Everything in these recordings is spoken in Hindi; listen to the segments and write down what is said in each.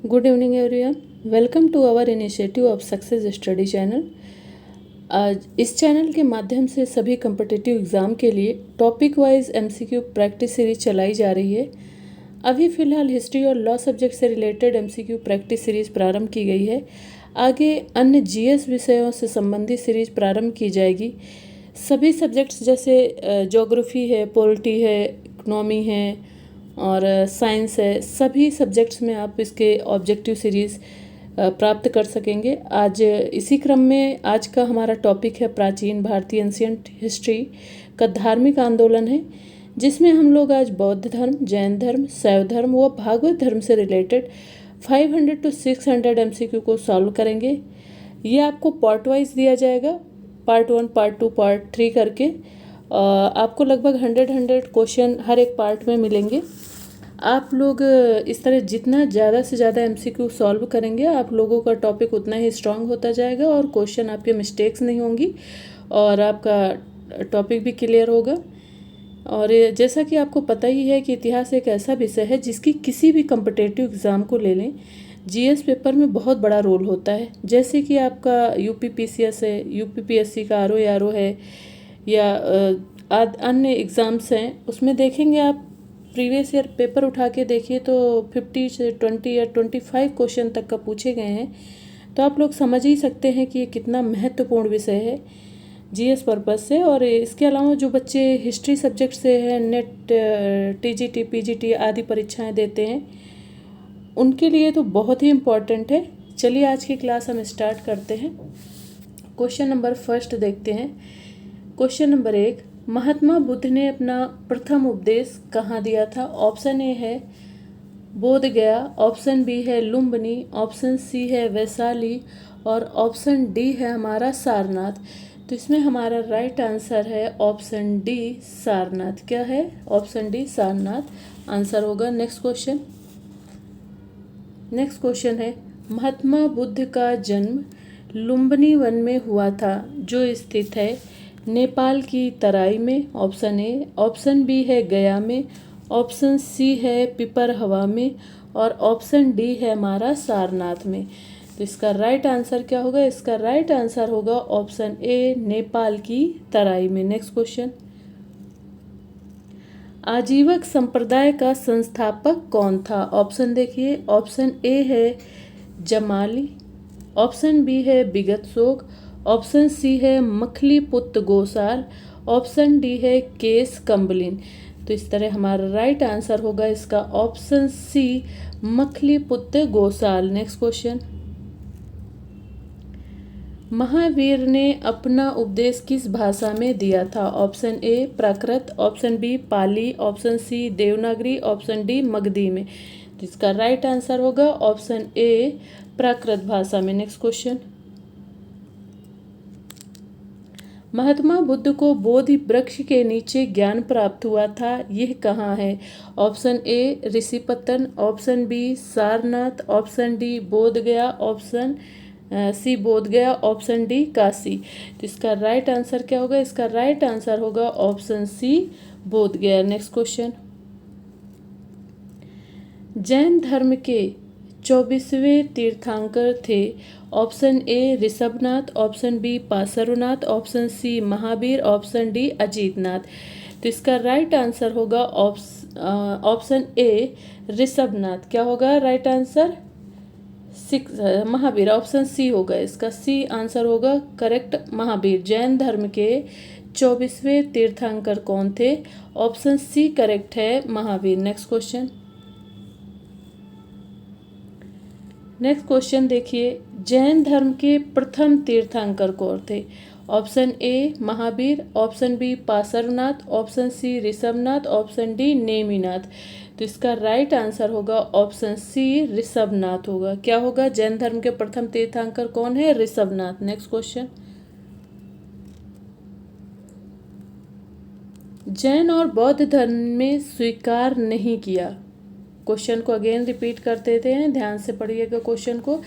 Good evening everyone. Welcome to our initiative of success study channel. आज इस चैनल के माध्यम से सभी कम्पिटिटिव एग्ज़ाम के लिए topic wise MCQ practice series चलाई जा रही है। अभी फ़िलहाल हिस्ट्री और लॉ सब्जेक्ट से रिलेटेड एमसीक्यू प्रैक्टिस सीरीज प्रारंभ की गई है। आगे अन्य जीएस विषयों से संबंधित सीरीज प्रारंभ की जाएगी। सभी सब्जेक्ट्स जैसे ज्योग्राफी है, पॉलिटी है, इकोनॉमी है और साइंस है, सभी सब्जेक्ट्स में आप इसके ऑब्जेक्टिव सीरीज़ प्राप्त कर सकेंगे। आज इसी क्रम में आज का हमारा टॉपिक है प्राचीन भारतीय एंशियंट हिस्ट्री का धार्मिक आंदोलन है, जिसमें हम लोग आज बौद्ध धर्म, जैन धर्म, शैव धर्म व भागवत धर्म से रिलेटेड 500 to 600 एमसीक्यू को सॉल्व करेंगे। ये आपको पार्ट वाइज दिया जाएगा, पार्ट 1, पार्ट 2, पार्ट 3 करके। आपको लगभग 100 क्वेश्चन हर एक पार्ट में मिलेंगे। आप लोग इस तरह जितना ज़्यादा से ज़्यादा एमसीक्यू सॉल्व करेंगे, आप लोगों का टॉपिक उतना ही स्ट्रांग होता जाएगा और क्वेश्चन आपके मिस्टेक्स नहीं होंगी और आपका टॉपिक भी क्लियर होगा। और जैसा कि आपको पता ही है कि इतिहास एक ऐसा विषय है जिसकी किसी भी कम्पिटिटिव एग्ज़ाम को ले लें, जीएस पेपर में बहुत बड़ा रोल होता है। जैसे कि आपका यूपीपीसीएस है, यूपीपीएससी का आरओ है या अन्य एग्ज़ाम्स हैं, उसमें देखेंगे आप प्रीवियस ईयर पेपर उठा के देखिए तो 50 से 20 या 25 क्वेश्चन तक का पूछे गए हैं। तो आप लोग समझ ही सकते हैं कि ये कितना महत्वपूर्ण विषय है जीएस पर्पस से। और इसके अलावा जो बच्चे हिस्ट्री सब्जेक्ट से हैं, नेट, टीजीटी, पीजीटी आदि परीक्षाएं देते हैं, उनके लिए तो बहुत ही इम्पॉर्टेंट है। चलिए आज की क्लास हम स्टार्ट करते हैं। क्वेश्चन नंबर फर्स्ट देखते हैं। क्वेश्चन नंबर 1, महात्मा बुद्ध ने अपना प्रथम उपदेश कहाँ दिया था? ऑप्शन ए है बोध गया, ऑप्शन बी है लुम्बिनी, ऑप्शन सी है वैशाली और ऑप्शन डी है हमारा सारनाथ। तो इसमें हमारा राइट आंसर है ऑप्शन डी सारनाथ। क्या है? ऑप्शन डी सारनाथ आंसर होगा। नेक्स्ट क्वेश्चन है, महात्मा बुद्ध का जन्म लुम्बिनी वन में हुआ था, जो स्थित है नेपाल की तराई में। ऑप्शन ए, ऑप्शन बी है गया में, ऑप्शन सी है पिपरहवा में और ऑप्शन डी है हमारा सारनाथ में। तो इसका राइट आंसर क्या होगा? इसका राइट आंसर होगा ऑप्शन ए, नेपाल की तराई में। नेक्स्ट क्वेश्चन, आजीवक संप्रदाय का संस्थापक कौन था? ऑप्शन देखिए, ऑप्शन ए है जमाली, ऑप्शन बी है बिगत शोक, ऑप्शन सी है मखली पुत्र गोसाल, ऑप्शन डी है केस कम्बलिन। तो इस तरह हमारा राइट आंसर होगा इसका ऑप्शन सी, मखली पुत्र गोसाल। नेक्स्ट क्वेश्चन, महावीर ने अपना उपदेश किस भाषा में दिया था? Option A Prakrit, option B Pali, option C Devanagari, option D Magadhi में। तो इसका राइट आंसर होगा ऑप्शन ए, प्राकृत भाषा में। नेक्स्ट क्वेश्चन, महात्मा बुद्ध को बोधि वृक्ष के नीचे ज्ञान प्राप्त हुआ था, यह कहाँ है? Option A Rishipatan, option B Sarnath, option D Bodh Gaya, option C बोध गया, ऑप्शन डी काशी। तो इसका राइट आंसर क्या होगा? इसका राइट आंसर होगा ऑप्शन सी, बोध गया। नेक्स्ट क्वेश्चन, जैन धर्म के 24वें तीर्थंकर थे। Option A Rishabhnath, option B Parshvanath, option C Mahavir, option D Ajitnath. तो इसका राइट आंसर होगा ऑप्शन ए ऋषभनाथ। क्या होगा right answer? Mahavir, option C होगा। इसका सी आंसर होगा करेक्ट, महावीर। जैन धर्म के 24वें तीर्थंकर कौन थे? ऑप्शन सी करेक्ट है, महावीर। नेक्स्ट क्वेश्चन देखिए, जैन धर्म के प्रथम तीर्थंकर कौन थे? Option A Mahavir, option B Parshvanath, option C Rishabhnath, option D Neminath. तो इसका राइट आंसर होगा ऑप्शन सी, ऋषभनाथ होगा। क्या होगा? जैन धर्म के प्रथम तीर्थंकर कौन है? ऋषभनाथ। नेक्स्ट क्वेश्चन, जैन और बौद्ध धर्म में स्वीकार नहीं किया। क्वेश्चन को अगेन रिपीट कर देते हैं, ध्यान से पढ़िएगा क्वेश्चन को।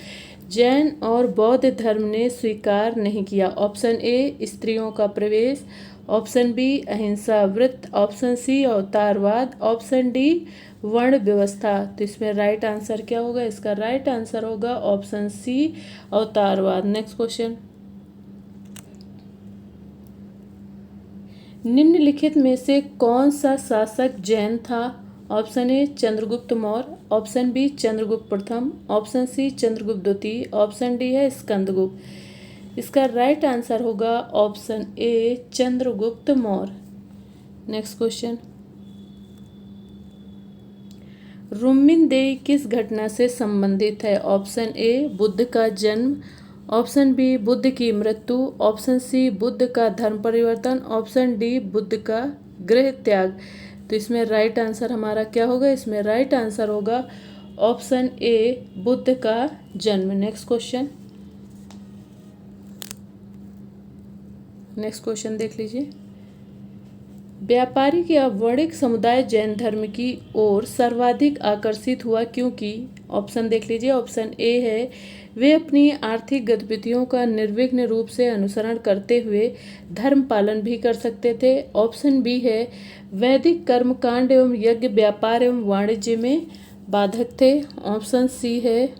जैन और बौद्ध धर्म ने स्वीकार नहीं किया। ऑप्शन ए स्त्रियों का प्रवेश, ऑप्शन बी अहिंसा व्रत, ऑप्शन सी अवतारवाद, ऑप्शन डी वर्ण व्यवस्था। तो इसमें राइट आंसर क्या होगा? इसका राइट आंसर होगा ऑप्शन सी, अवतारवाद। नेक्स्ट क्वेश्चन, निम्नलिखित में से कौन सा शासक जैन था? Option A Chandragupta Maurya, option B Chandragupta प्रथम, ऑप्शन सी चंद्रगुप्त द्वितीय, ऑप्शन डी है स्कंदगुप्त। इसका राइट आंसर होगा option A Chandragupta Maurya. Next question, रुक्मिणदेही किस घटना से संबंधित है? ऑप्शन ए बुद्ध का जन्म, ऑप्शन बी बुद्ध की मृत्यु, ऑप्शन सी बुद्ध का धर्म परिवर्तन, ऑप्शन डी बुद्ध का गृह त्याग। तो इसमें राइट आंसर हमारा क्या होगा? इसमें राइट आंसर होगा ऑप्शन ए बुद्ध का जन्म। नेक्स्ट क्वेश्चन देख लीजिए, व्यापारिक या वर्णिक समुदाय जैन धर्म की ओर सर्वाधिक आकर्षित हुआ क्योंकि? ऑप्शन देख लीजिए, ऑप्शन ए है वे अपनी आर्थिक गतिविधियों का निर्विघ्न रूप से अनुसरण करते हुए धर्म पालन भी कर सकते थे, ऑप्शन बी है वैदिक कर्मकांड एवं यज्ञ व्यापार एवं वाणिज्य में बाधक थे, ऑप्शन सी है,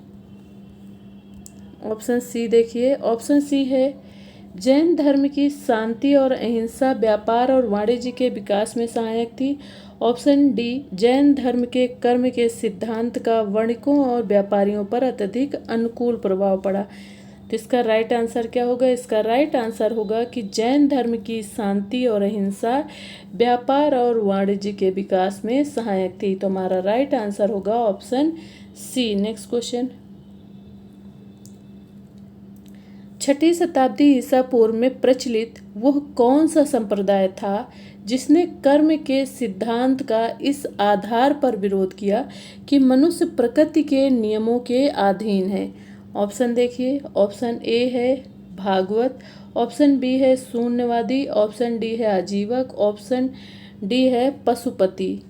ऑप्शन सी देखिए, ऑप्शन सी है जैन धर्म की शांति और अहिंसा व्यापार और वाणिज्य के विकास में सहायक थी, ऑप्शन डी जैन धर्म के कर्म के सिद्धांत का वणिकों और व्यापारियों पर अत्यधिक अनुकूल प्रभाव पड़ा। तो इसका राइट आंसर क्या होगा? इसका राइट आंसर होगा कि जैन धर्म की शांति और अहिंसा व्यापार और वाणिज्य के विकास में सहायक थी। तो हमारा राइट आंसर होगा ऑप्शन सी। नेक्स्ट क्वेश्चन, 6ठी शताब्दी ईसा पूर्व में प्रचलित वह कौन सा संप्रदाय था जिसने कर्म के सिद्धांत का इस आधार पर विरोध किया कि मनुष्य प्रकृति के नियमों के अधीन है? ऑप्शन देखिए, ऑप्शन ए है भागवत, ऑप्शन बी है शून्यवादी, ऑप्शन डी है आजीवक, ऑप्शन डी है पशुपति।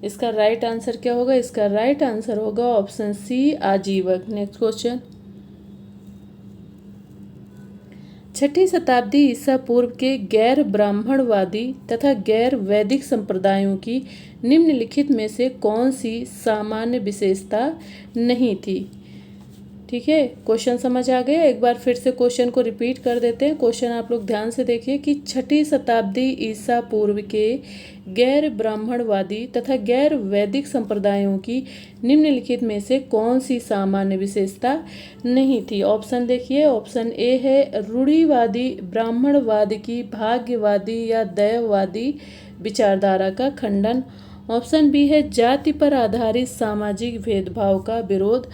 इसका राइट आंसर क्या होगा? इसका राइट आंसर होगा ऑप्शन सी आजीवक। नेक्स्ट क्वेश्चन, 6ठी शताब्दी ईसा पूर्व के गैर ब्राह्मणवादी तथा गैर वैदिक संप्रदायों की निम्नलिखित में से कौन सी सामान्य विशेषता नहीं थी? ठीक है, क्वेश्चन समझ आ गया? एक बार फिर से क्वेश्चन को रिपीट कर देते हैं। क्वेश्चन आप लोग ध्यान से देखिए कि 6ठी शताब्दी ईसा पूर्व के गैर ब्राह्मणवादी तथा गैर वैदिक संप्रदायों की निम्नलिखित में से कौन सी सामान्य विशेषता नहीं थी? ऑप्शन देखिए, ऑप्शन ए है रूढ़िवादी ब्राह्मणवाद की भाग्यवादी या दैववादी विचारधारा का खंडन, ऑप्शन बी है जाति पर आधारित सामाजिक भेदभाव का विरोध,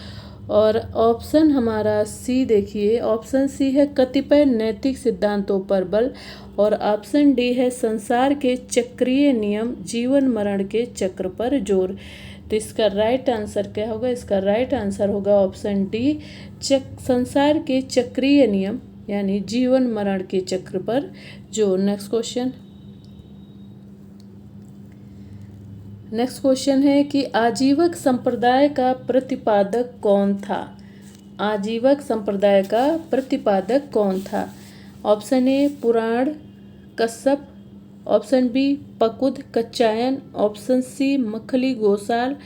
और ऑप्शन हमारा सी देखिए, ऑप्शन सी है कतिपय नैतिक सिद्धांतों पर बल, और ऑप्शन डी है संसार के चक्रीय नियम जीवन मरण के चक्र पर जोर। तो इसका राइट आंसर क्या होगा? इसका राइट आंसर होगा ऑप्शन डी संसार के चक्रीय नियम यानी जीवन मरण के चक्र पर जोर। नेक्स्ट क्वेश्चन है कि आजीवक संप्रदाय का प्रतिपादक कौन था? आजीवक संप्रदाय का प्रतिपादक कौन था? Option A Purana Kashyap, option B Pakudha कच्चायन, option C Makkhali Gosala,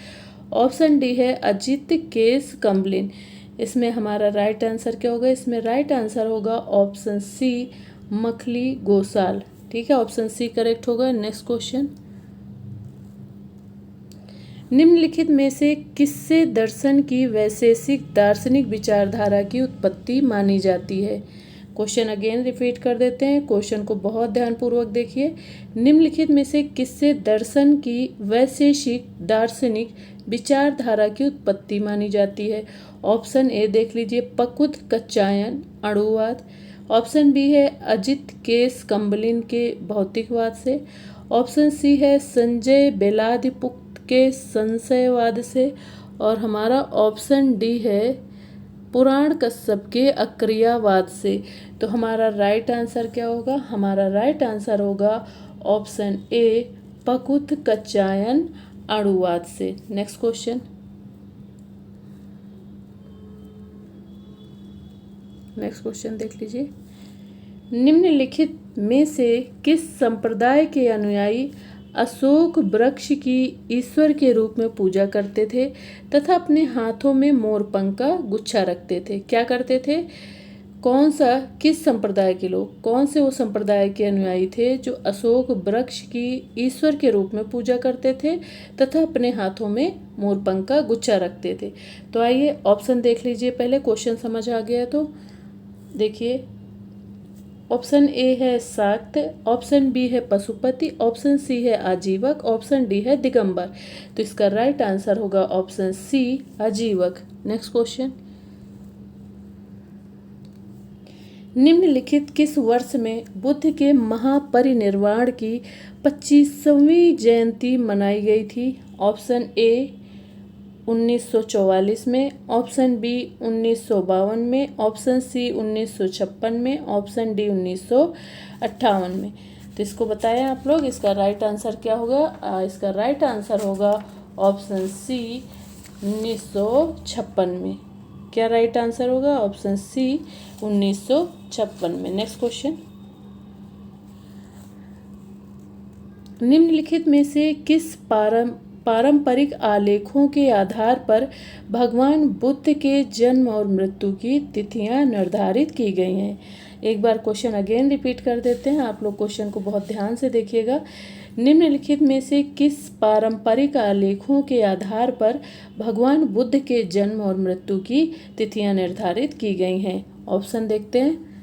option D है अजित केस कम्बलिन। इसमें हमारा राइट आंसर क्या होगा? इसमें राइट आंसर होगा ऑप्शन सी मखली गोसाल। ठीक है, ऑप्शन सी करेक्ट होगा। नेक्स्ट क्वेश्चन, निम्नलिखित में से किससे दर्शन की वैशेषिक दार्शनिक विचारधारा की उत्पत्ति मानी जाती है? क्वेश्चन अगेन रिपीट कर देते हैं, क्वेश्चन को बहुत ध्यानपूर्वक देखिए। निम्नलिखित में से किससे दर्शन की वैशेषिक दार्शनिक विचारधारा की उत्पत्ति मानी जाती है? ऑप्शन ए देख लीजिए पकुद कच्चायन अणुवाद, ऑप्शन बी है अजित केस कम्बलिन के भौतिकवाद से, ऑप्शन सी है संजय बेलादिपुक्त के संशयवाद से, और हमारा ऑप्शन डी है पुराण कश्यप के अक्रियावाद से। तो हमारा राइट आंसर क्या होगा? हमारा राइट आंसर होगा ऑप्शन ए पकुत कच्चायन अणुवाद से। नेक्स्ट क्वेश्चन, देख लीजिए। निम्नलिखित में से किस संप्रदाय के अनुयायी अशोक वृक्ष की ईश्वर के रूप में पूजा करते थे तथा अपने हाथों में मोरपंख का गुच्छा रखते थे। क्या करते थे? कौन सा, किस संप्रदाय के लोग, कौन से वो संप्रदाय के अनुयायी थे जो अशोक वृक्ष की ईश्वर के रूप में पूजा करते थे तथा अपने हाथों में मोरपंख का गुच्छा रखते थे? तो आइए ऑप्शन देख लीजिए। पहले क्वेश्चन समझ आ गया तो देखिए, ऑप्शन ए है शाक्त, ऑप्शन बी है पशुपति, ऑप्शन सी है आजीवक, ऑप्शन डी है दिगंबर। तो इसका राइट आंसर होगा ऑप्शन सी, आजीवक। नेक्स्ट क्वेश्चन, निम्नलिखित किस वर्ष में बुद्ध के महापरिनिर्वाण की 25वीं जयंती मनाई गई थी? ऑप्शन ए 1944 में, ऑप्शन बी 1952 में, ऑप्शन सी 1956 में, ऑप्शन डी 1958 में। तो इसको बताएं आप लोग, इसका राइट आंसर क्या होगा? इसका राइट आंसर होगा ऑप्शन सी 1956 में। क्या राइट आंसर होगा? ऑप्शन सी 1956 में। नेक्स्ट क्वेश्चन, निम्नलिखित में से किस पारंपरिक आलेखों के आधार पर भगवान बुद्ध के जन्म और मृत्यु की तिथियां निर्धारित की गई हैं? एक बार क्वेश्चन अगेन रिपीट कर देते हैं, आप लोग क्वेश्चन को बहुत ध्यान से देखिएगा। निम्नलिखित में से किस पारंपरिक आलेखों के आधार पर भगवान बुद्ध के जन्म और मृत्यु की तिथियां निर्धारित की गई हैं? ऑप्शन देखते हैं,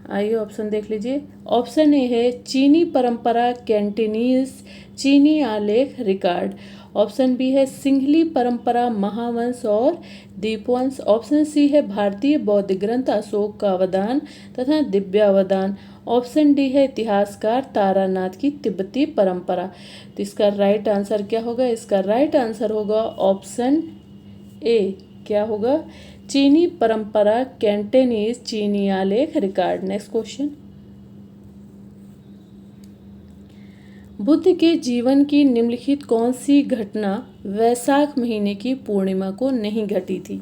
आइए ऑप्शन देख लीजिए। ऑप्शन ए है चीनी परंपरा कैंटोनीज चीनी आलेख रिकॉर्ड, ऑप्शन बी है सिंहली परंपरा महावंश और दीपवंश, ऑप्शन सी है भारतीय बौद्ध ग्रंथ अशोक का अवदान तथा दिव्यावदान, ऑप्शन डी है इतिहासकार तारानाथ की तिब्बती परंपरा। तो इसका राइट आंसर क्या होगा? इसका राइट आंसर होगा ऑप्शन ए। क्या होगा? चीनी परंपरा कैंटोनीज चीनी आलेख रिकॉर्ड। नेक्स्ट क्वेश्चन, बुद्ध के जीवन की निम्नलिखित कौन सी घटना वैशाख महीने की पूर्णिमा को नहीं घटी थी?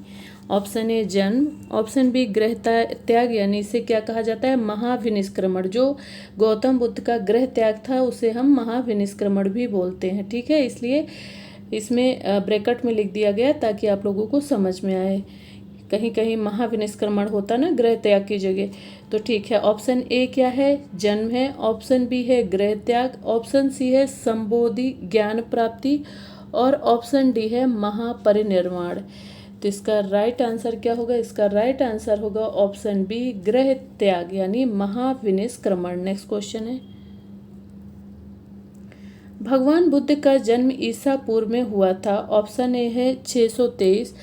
ऑप्शन ए जन्म, ऑप्शन बी गृह त्याग, यानी इसे क्या कहा जाता है? महाविनिष्क्रमण। जो गौतम बुद्ध का गृह त्याग था उसे हम महाविनिष्क्रमण भी बोलते हैं, ठीक है, इसलिए इसमें ब्रैकेट में लिख दिया गया ताकि आप लोगों को समझ में आए। कहीं कहीं महाविनिष्क्रमण होता ना गृह त्याग की जगह, तो ठीक है। ऑप्शन ए क्या है? जन्म है, ऑप्शन बी है गृह त्याग, ऑप्शन सी है संबोधि ज्ञान प्राप्ति और ऑप्शन डी है महापरिनिर्वाण। तो इसका राइट आंसर क्या होगा? इसका राइट आंसर होगा ऑप्शन बी गृह त्याग यानी महाविनिष्क्रमण। नेक्स्ट क्वेश्चन है, भगवान बुद्ध का जन्म ईसा पूर्व में हुआ था। ऑप्शन ए है 623,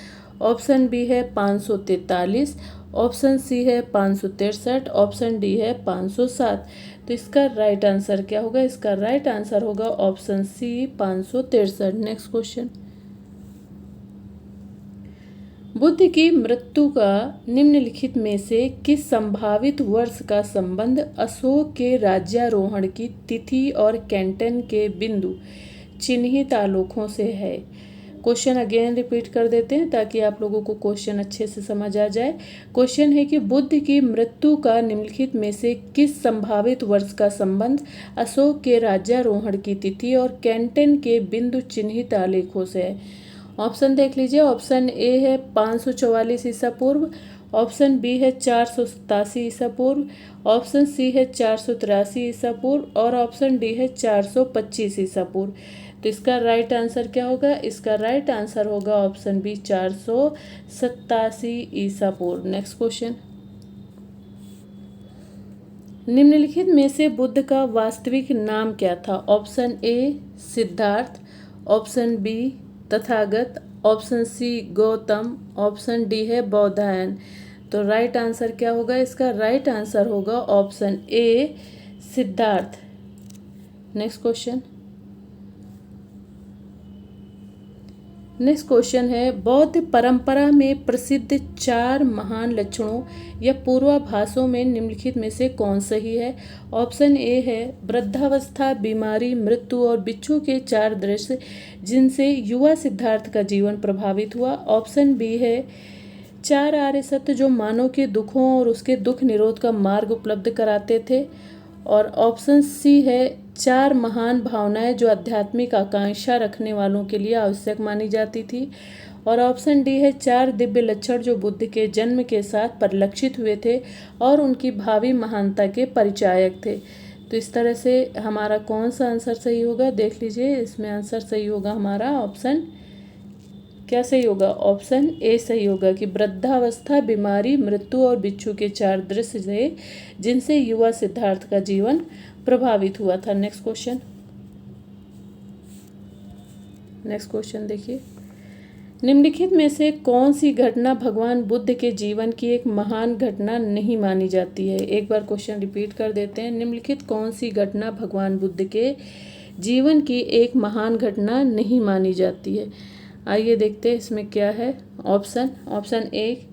ऑप्शन बी है 543, ऑप्शन सी है 563, ऑप्शन डी है 507। तो इसका राइट आंसर क्या होगा? इसका राइट आंसर होगा option C 563। Next question, Buddha की मृत्यु का निम्नलिखित में से किस संभावित वर्ष का संबंध अशोक के राज्यारोहण की तिथि और कैंटन के बिंदु चिन्हित आलोकों से है? क्वेश्चन अगेन रिपीट कर देते हैं ताकि आप लोगों को क्वेश्चन अच्छे से समझ आ जाए। क्वेश्चन है कि बुद्ध की मृत्यु का निम्नलिखित में से किस संभावित वर्ष का संबंध अशोक के राज्यारोहण की तिथि और कैंटन के बिंदु चिन्हित आलेखों से है? ऑप्शन देख लीजिए। ऑप्शन ए है 544 ईसा पूर्व, ऑप्शन बी है 487 ईसा पूर्व, ऑप्शन सी है 483 ईसा पूर्व और ऑप्शन डी है 425 ईसा पूर्व। तो इसका राइट आंसर क्या होगा? इसका राइट आंसर होगा ऑप्शन बी 487 ईसा पूर्व। नेक्स्ट क्वेश्चन, निम्नलिखित में से बुद्ध का वास्तविक नाम क्या था? Option A Siddhartha, option B Tathagata, option C Gautam, option D है बौधायन। तो राइट आंसर क्या होगा? इसका राइट आंसर होगा option A Siddhartha. Next question, next question है, बौद्ध परंपरा में प्रसिद्ध 4 महान लक्षणों या पूर्वाभासों में निम्नलिखित में से कौन सही है? ऑप्शन ए है वृद्धावस्था, बीमारी, मृत्यु और बिच्छू के 4 दृश्य जिनसे युवा सिद्धार्थ का जीवन प्रभावित हुआ। ऑप्शन बी है 4 आर्य सत्य जो मानव के दुखों और उसके दुख निरोध का मार्ग उपलब्ध कराते थे। और ऑप्शन सी है 4 महान भावनाएं जो आध्यात्मिक आकांक्षा रखने वालों के लिए आवश्यक मानी जाती थी। और ऑप्शन डी है 4 दिव्य लक्षण जो बुद्ध के जन्म के साथ परिलक्षित हुए थे और उनकी भावी महानता के परिचायक थे। तो इस तरह से हमारा कौन सा आंसर सही होगा, देख लीजिए। इसमें आंसर सही होगा हमारा ऑप्शन, क्या सही होगा, ऑप्शन ए सही होगा कि वृद्धावस्था, बीमारी, मृत्यु और बिच्छू के 4 दृश्य थे जिनसे युवा सिद्धार्थ का जीवन प्रभावित हुआ था। नेक्स्ट क्वेश्चन देखिए, निम्नलिखित में से कौन सी घटना भगवान बुद्ध के जीवन की एक महान घटना नहीं मानी जाती है। एक बार क्वेश्चन रिपीट कर देते हैं, निम्नलिखित कौन सी घटना भगवान बुद्ध के जीवन की एक महान घटना नहीं मानी जाती है। आइए देखते हैं इसमें क्या है। ऑप्शन ए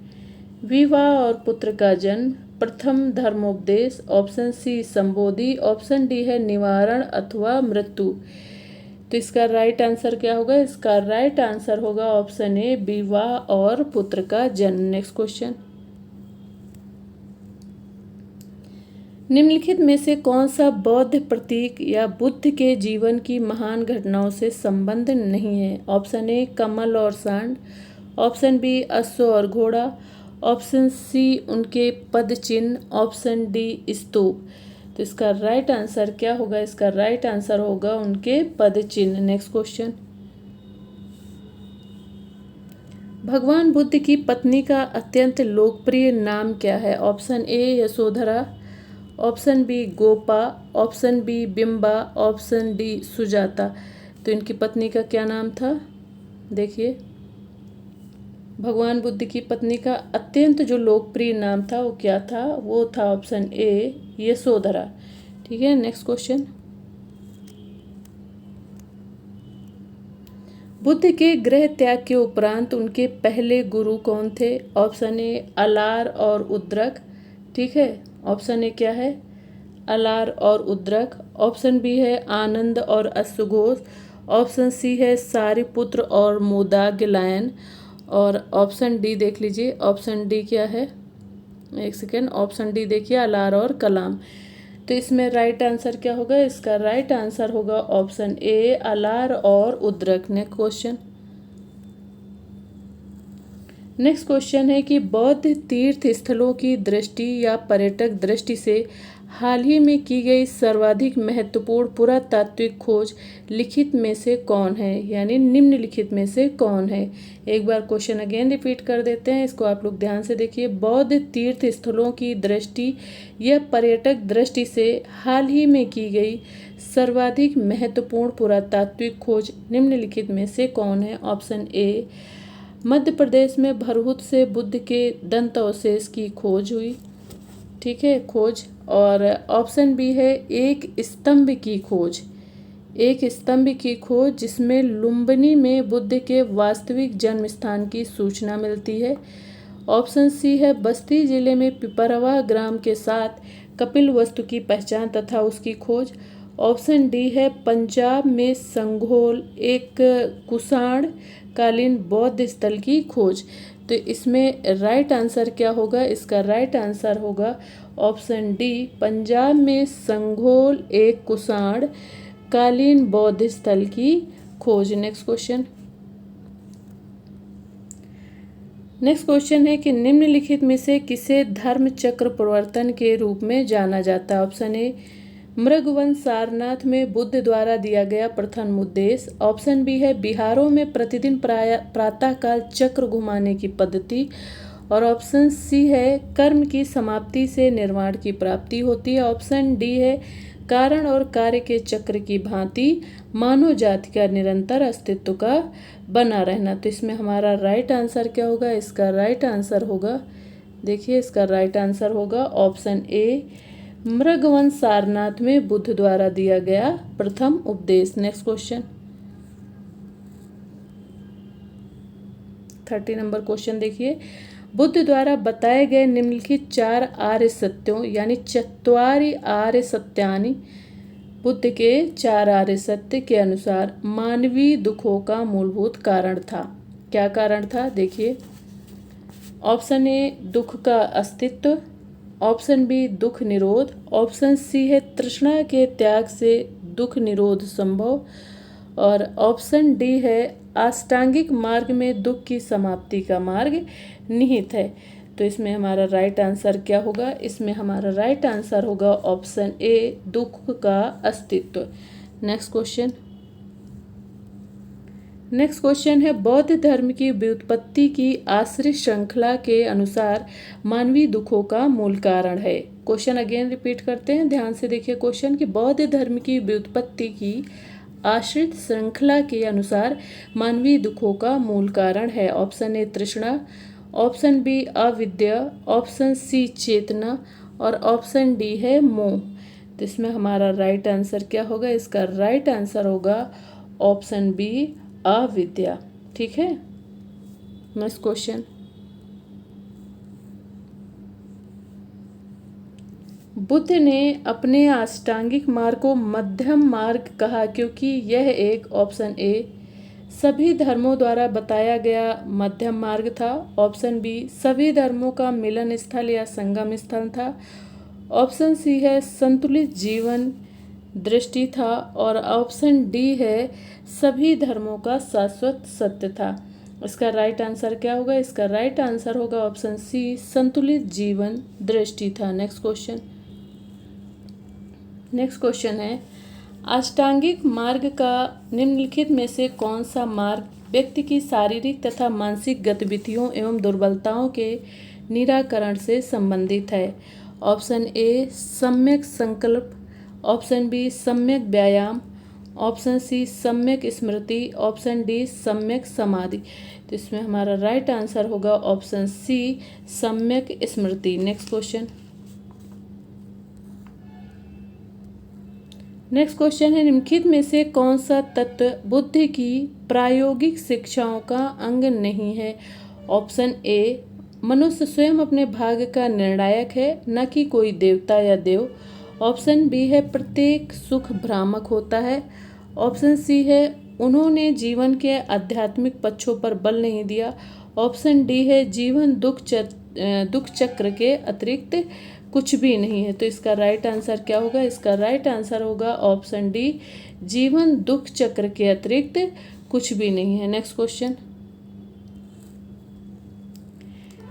विवाह और पुत्र का जन्म, प्रथम धर्मोपदेश, ऑप्शन सी संबोधि, ऑप्शन डी है निवारण अथवा मृत्यु। तो इसका राइट आंसर क्या होगा, इसका राइट आंसर होगा ऑप्शन ए विवाह और पुत्र का जन्म। नेक्स्ट क्वेश्चन, निम्नलिखित में से कौन सा बौद्ध प्रतीक या बुद्ध के जीवन की महान घटनाओं से संबंध नहीं है। ऑप्शन ए कमल और सांड, ऑप्शन बी अश्व और घोड़ा, ऑप्शन सी उनके पद चिन्ह, ऑप्शन डी स्तूप। तो इसका राइट आंसर क्या होगा, इसका राइट आंसर होगा उनके पद चिन्ह। नेक्स्ट क्वेश्चन, भगवान बुद्ध की पत्नी का अत्यंत लोकप्रिय नाम क्या है। Option A Yashodhara, option B Gopa, option B Bimba, option D Sujata. तो इनकी पत्नी का क्या नाम था, देखिए। भगवान बुद्ध की पत्नी का अत्यंत जो लोकप्रिय नाम था वो क्या था, वो था ऑप्शन ए यशोधरा। ठीक है, नेक्स्ट क्वेश्चन, बुद्ध के गृह त्याग के उपरांत उनके पहले गुरु कौन थे। ऑप्शन ए अलार और उद्रक। ठीक है, ऑप्शन ए क्या है, अलार और उद्रक, ऑप्शन बी है आनंद और अश्वघोष, ऑप्शन सी है सारिपुत्र और मोदाग्लायन, और ऑप्शन डी देख लीजिए, ऑप्शन डी क्या है, एक सेकेंड, ऑप्शन डी देखिए अलार और कलाम। तो इसमें राइट आंसर क्या होगा, इसका राइट आंसर होगा ऑप्शन ए अलार और उद्रक। नेक्स्ट क्वेश्चन है कि बौद्ध तीर्थ स्थलों की दृष्टि या पर्यटक दृष्टि से हाल ही में की गई सर्वाधिक महत्वपूर्ण पुरातात्विक खोज लिखित में से कौन है, यानी निम्नलिखित में से कौन है। एक बार क्वेश्चन अगेन रिपीट कर देते हैं, इसको आप लोग ध्यान से देखिए। बौद्ध तीर्थ स्थलों की दृष्टि या पर्यटक दृष्टि से हाल ही में की गई सर्वाधिक महत्वपूर्ण पुरातात्विक खोज निम्नलिखित में से कौन है। ऑप्शन ए मध्य प्रदेश में भरहुत से बुद्ध के दंत अवशेष की खोज हुई। ठीक है, खोज। और ऑप्शन बी है एक स्तंभ की खोज, एक स्तंभ की खोज जिसमें लुम्बिनी में बुद्ध के वास्तविक जन्म स्थान की सूचना मिलती है। ऑप्शन सी है बस्ती जिले में पिपरवा ग्राम के साथ कपिल वस्तु की पहचान तथा उसकी खोज। ऑप्शन डी है पंजाब में संघोल एक कुषाण कालीन बौद्ध स्थल की खोज। तो इसमें राइट आंसर क्या होगा, इसका राइट आंसर होगा ऑप्शन डी पंजाब में संघोल एक कुषाण कालीन बौद्ध स्थल की खोज। नेक्स्ट क्वेश्चन है कि निम्नलिखित में से किसे धर्म चक्र प्रवर्तन के रूप में जाना जाता है। ऑप्शन ए मृगवंश सारनाथ में बुद्ध द्वारा दिया गया प्रथम उपदेश, ऑप्शन बी है बिहारों में प्रतिदिन प्रातःकाल चक्र घुमाने की पद्धति, और ऑप्शन सी है कर्म की समाप्ति से निर्वाण की प्राप्ति होती है, ऑप्शन डी है कारण और कार्य के चक्र की भांति मानव जाति का निरंतर अस्तित्व का बना रहना। तो इसमें हमारा राइट आंसर क्या होगा, इसका राइट आंसर होगा, देखिए इसका राइट आंसर होगा ऑप्शन ए मृगवंश सारनाथ में बुद्ध द्वारा दिया गया प्रथम उपदेश। नेक्स्ट क्वेश्चन 30 नंबर क्वेश्चन देखिए, बुद्ध द्वारा बताए गए निम्नलिखित 4 आर्य सत्यों यानी चत्वारि आर्य सत्यानि, बुद्ध के 4 आर्य सत्य के अनुसार मानवीय दुखों का मूलभूत कारण था। क्या कारण था, देखिए। ऑप्शन ए दुख का अस्तित्व, ऑप्शन बी दुख निरोध, ऑप्शन सी है तृष्णा के त्याग से दुख निरोध संभव। और ऑप्शन डी है अष्टांगिक मार्ग में दुख की समाप्ति का मार्ग निहित है। तो इसमें हमारा राइट आंसर क्या होगा? इसमें हमारा राइट आंसर होगा ऑप्शन ए, दुख का अस्तित्व। नेक्स्ट क्वेश्चन है बौद्ध धर्म की व्युत्पत्ति की आश्रित श्रृंखला के अनुसार मानवीय दुखों का मूल कारण है। क्वेश्चन अगेन रिपीट करते हैं, ध्यान से देखिए क्वेश्चन कि बौद्ध धर्म की व्युत्पत्ति की आश्रित श्रृंखला के अनुसार मानवीय दुखों का मूल कारण है। ऑप्शन ए तृष्णा, ऑप्शन बी अविद्या, ऑप्शन सी चेतना और ऑप्शन डी है मोह। तो इसमें हमारा राइट आंसर क्या होगा? इसका राइट आंसर होगा ऑप्शन बी अविद्या। ठीक है, नेक्स्ट क्वेश्चन। बुद्ध ने अपने अष्टांगिक मार्ग को मध्यम मार्ग कहा क्योंकि यह एक, ऑप्शन ए, सभी धर्मों द्वारा बताया गया मध्यम मार्ग था, ऑप्शन बी, सभी धर्मों का मिलन स्थल या संगम स्थल था, ऑप्शन सी है संतुलित जीवन दृष्टि था और ऑप्शन डी है सभी धर्मों का शाश्वत सत्य था। इसका राइट आंसर क्या होगा? इसका राइट आंसर होगा ऑप्शन सी, संतुलित जीवन दृष्टि था। नेक्स्ट क्वेश्चन है अष्टांगिक मार्ग का निम्नलिखित में से कौन सा मार्ग व्यक्ति की शारीरिक तथा मानसिक गतिविधियों एवं दुर्बलताओं के निराकरण से संबंधित है? ऑप्शन ए सम्यक संकल्प, ऑप्शन बी सम्यक व्यायाम, ऑप्शन सी सम्यक स्मृति, ऑप्शन डी सम्यक समाधि। तो इसमें हमारा राइट आंसर होगा ऑप्शन सी, सम्यक स्मृति। नेक्स्ट क्वेश्चन है निम्नलिखित में से कौन सा तत्व बुद्ध की प्रायोगिक शिक्षाओं का अंग नहीं है? ऑप्शन ए, मनुष्य स्वयं अपने भाग्य का निर्णायक है, न कि कोई देवता या देव। ऑप्शन बी है प्रत्येक सुख भ्रामक होता है। ऑप्शन सी है उन्होंने जीवन के आध्यात्मिक पक्षों पर बल नहीं दिया। ऑप्शन डी है जीवन दुख चक्र के अतिरिक्त कुछ भी नहीं है। तो इसका राइट आंसर क्या होगा? इसका राइट आंसर होगा ऑप्शन डी, जीवन दुख चक्र के अतिरिक्त कुछ भी नहीं है। Next question.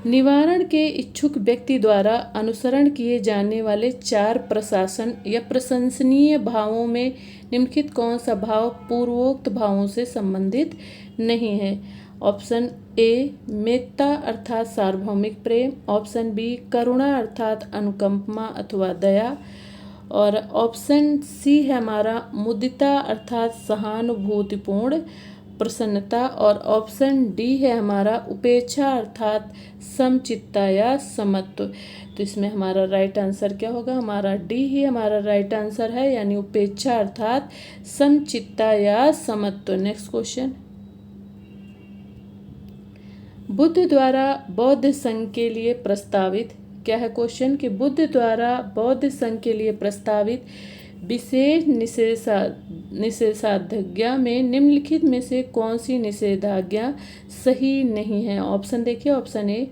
निवारण के इच्छुक व्यक्ति द्वारा अनुसरण किए जाने वाले 4 प्रशासन या प्रशंसनीय भावों में निम्नलिखित कौन सा भाव पूर्वोक्त भावों से संबंधित नहीं है? ऑप्शन ए मेत्ता अर्थात सार्वभौमिक प्रेम, ऑप्शन बी करुणा अर्थात अनुकंपा अथवा दया, और ऑप्शन सी है हमारा मुदिता अर्थात सहानुभूतिपूर्ण प्रसन्नता, और ऑप्शन डी है हमारा उपेक्षा अर्थात समचित्ता या समत्व। तो इसमें हमारा राइट आंसर क्या होगा? हमारा डी ही हमारा राइट आंसर है, यानी उपेक्षा अर्थात समचित्ता या समत्व। Next question. बुद्ध द्वारा बौद्ध संघ के लिए प्रस्तावित, क्या है क्वेश्चन कि बुद्ध द्वारा बौद्ध संघ के लिए प्रस्तावित विशेष निषेधाज्ञा में निम्नलिखित में से कौन सी निषेधाज्ञा सही नहीं है? ऑप्शन देखिए, ऑप्शन ए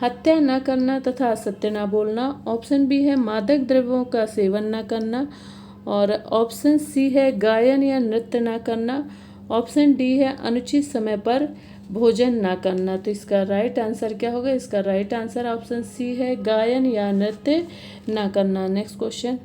हत्या न करना तथा असत्य न बोलना, ऑप्शन बी है मादक द्रव्यों का सेवन न करना, और ऑप्शन सी है गायन या नृत्य न करना, ऑप्शन डी है अनुचित समय पर भोजन ना करना। तो इसका राइट आंसर क्या होगा? इसका राइट आंसर ऑप्शन सी है, गायन या नृत्य ना करना। Next question.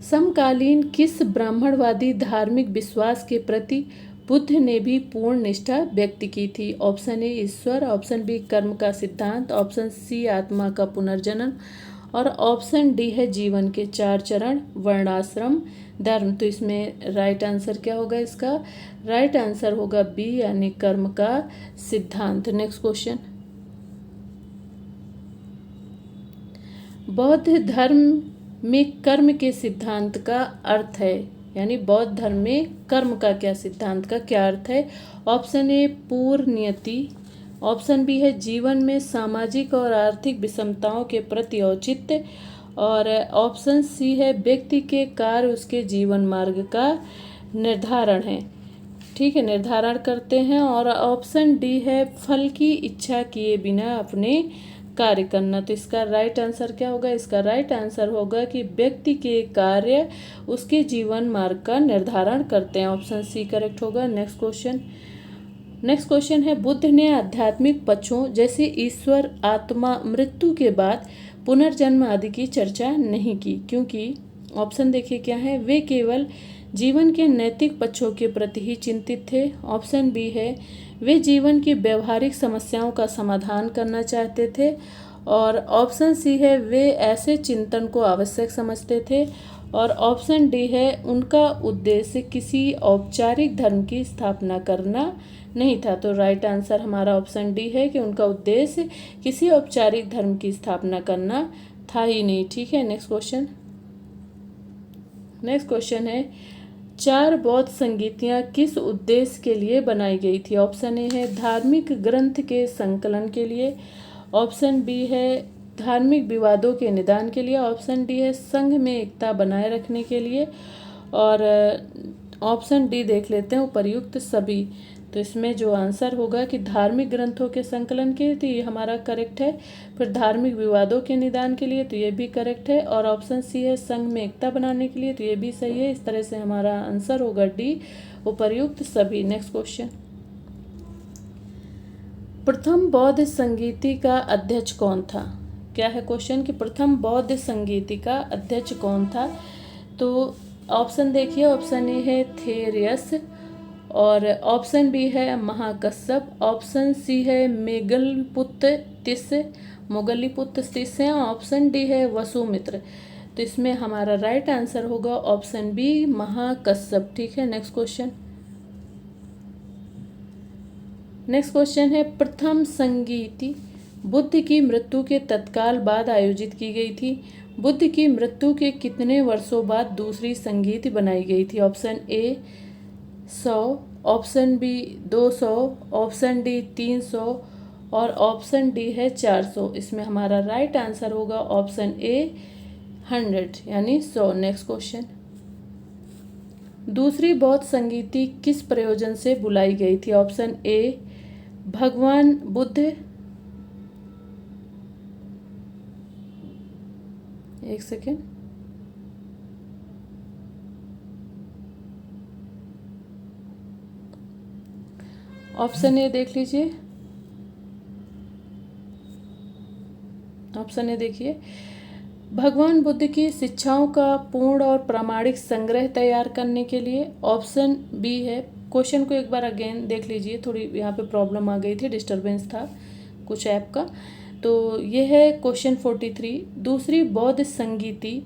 समकालीन किस ब्राह्मणवादी धार्मिक विश्वास के प्रति बुद्ध ने भी पूर्ण निष्ठा व्यक्त की थी? ऑप्शन ए ईश्वर, ऑप्शन बी कर्म का सिद्धांत, ऑप्शन सी आत्मा का पुनर्जन्म, और ऑप्शन डी है जीवन के 4 चरण वर्णाश्रम धर्म। तो इसमें राइट आंसर क्या होगा? इसका राइट आंसर होगा बी, यानी कर्म का सिद्धांत। Next question. बौद्ध धर्म में कर्म के सिद्धांत का अर्थ है, यानी बौद्ध धर्म में कर्म का क्या सिद्धांत का क्या अर्थ है? ऑप्शन ए पूर्ण नियति, ऑप्शन बी है जीवन में सामाजिक और आर्थिक विषमताओं के प्रति औचित्य, और ऑप्शन सी है व्यक्ति के कार्य उसके जीवन मार्ग का निर्धारण है, ठीक है, निर्धारण करते हैं, और ऑप्शन डी है फल की इच्छा किए बिना अपने कार्य करना। तो इसका राइट आंसर क्या होगा? इसका राइट आंसर होगा कि व्यक्ति के कार्य उसके जीवन मार्ग का निर्धारण करते हैं। ऑप्शन सी करेक्ट होगा। नेक्स्ट क्वेश्चन है, बुद्ध ने आध्यात्मिक पक्षों जैसे ईश्वर, आत्मा, मृत्यु के बाद पुनर्जन्म आदि की चर्चा नहीं की, क्योंकि ऑप्शन देखिए क्या है, वे केवल जीवन के नैतिक पक्षों के प्रति ही चिंतित थे। ऑप्शन बी है, वे जीवन की व्यवहारिक समस्याओं का समाधान करना चाहते थे। और ऑप्शन सी है, वे ऐसे चिंतन को आवश्यक समझते थे। और ऑप्शन डी है, उनका उद्देश्य किसी औपचारिक धर्म की स्थापना करना नहीं था। तो राइट आंसर हमारा ऑप्शन डी है कि उनका उद्देश्य किसी औपचारिक धर्म की स्थापना करना था ही नहीं। ठीक है, नेक्स्ट क्वेश्चन है, 4 बौद्ध संगीतियाँ किस उद्देश्य के लिए बनाई गई थी? ऑप्शन ए है धार्मिक ग्रंथ के संकलन के लिए। ऑप्शन बी है धार्मिक विवादों के निदान के लिए। ऑप्शन डी है संघ में एकता बनाए रखने के लिए। और ऑप्शन डी देख लेते हैं, उपर्युक्त सभी। तो इसमें जो आंसर होगा कि धार्मिक ग्रंथों के संकलन के लिए, तो ये हमारा करेक्ट है। फिर धार्मिक विवादों के निदान के लिए, तो ये भी करेक्ट है। और ऑप्शन सी है संघ में एकता बनाने के लिए, तो ये भी सही है। इस तरह से हमारा आंसर होगा डी, उपर्युक्त सभी। नेक्स्ट क्वेश्चन, प्रथम बौद्ध संगीति का अध्यक्ष कौन था? क्या है क्वेश्चन कि प्रथम बौद्ध संगीति का अध्यक्ष कौन था? तो ऑप्शन देखिए, ऑप्शन ए है थेरियस। और ऑप्शन बी है महाकश्यप। ऑप्शन सी है मोगलीपुत्र तिस्से। ऑप्शन डी है वसुमित्र। तो इसमें हमारा राइट आंसर होगा ऑप्शन बी, महाकश्यप। ठीक है, नेक्स्ट क्वेश्चन है, प्रथम संगीति बुद्ध की मृत्यु के तत्काल बाद आयोजित की गई थी। बुद्ध की मृत्यु के कितने वर्षों बाद दूसरी संगीति बनाई गई थी? Option A 100, option B 200, option D 300 और ऑप्शन डी है 400। इसमें हमारा राइट आंसर होगा ऑप्शन ए 100 यानी 100। नेक्स्ट क्वेश्चन, दूसरी बौद्ध संगीति किस प्रयोजन से बुलाई गई थी? ऑप्शन ए भगवान बुद्ध, एक सेकेंड, ऑप्शन ए देख लीजिए। ऑप्शन ए देखिए, भगवान बुद्ध की शिक्षाओं का पूर्ण और प्रामाणिक संग्रह तैयार करने के लिए। ऑप्शन बी है, क्वेश्चन को एक बार अगेन देख लीजिए, थोड़ी यहाँ पे प्रॉब्लम आ गई थी, डिस्टरबेंस था कुछ ऐप का। तो ये है क्वेश्चन 43, दूसरी बौद्ध संगीति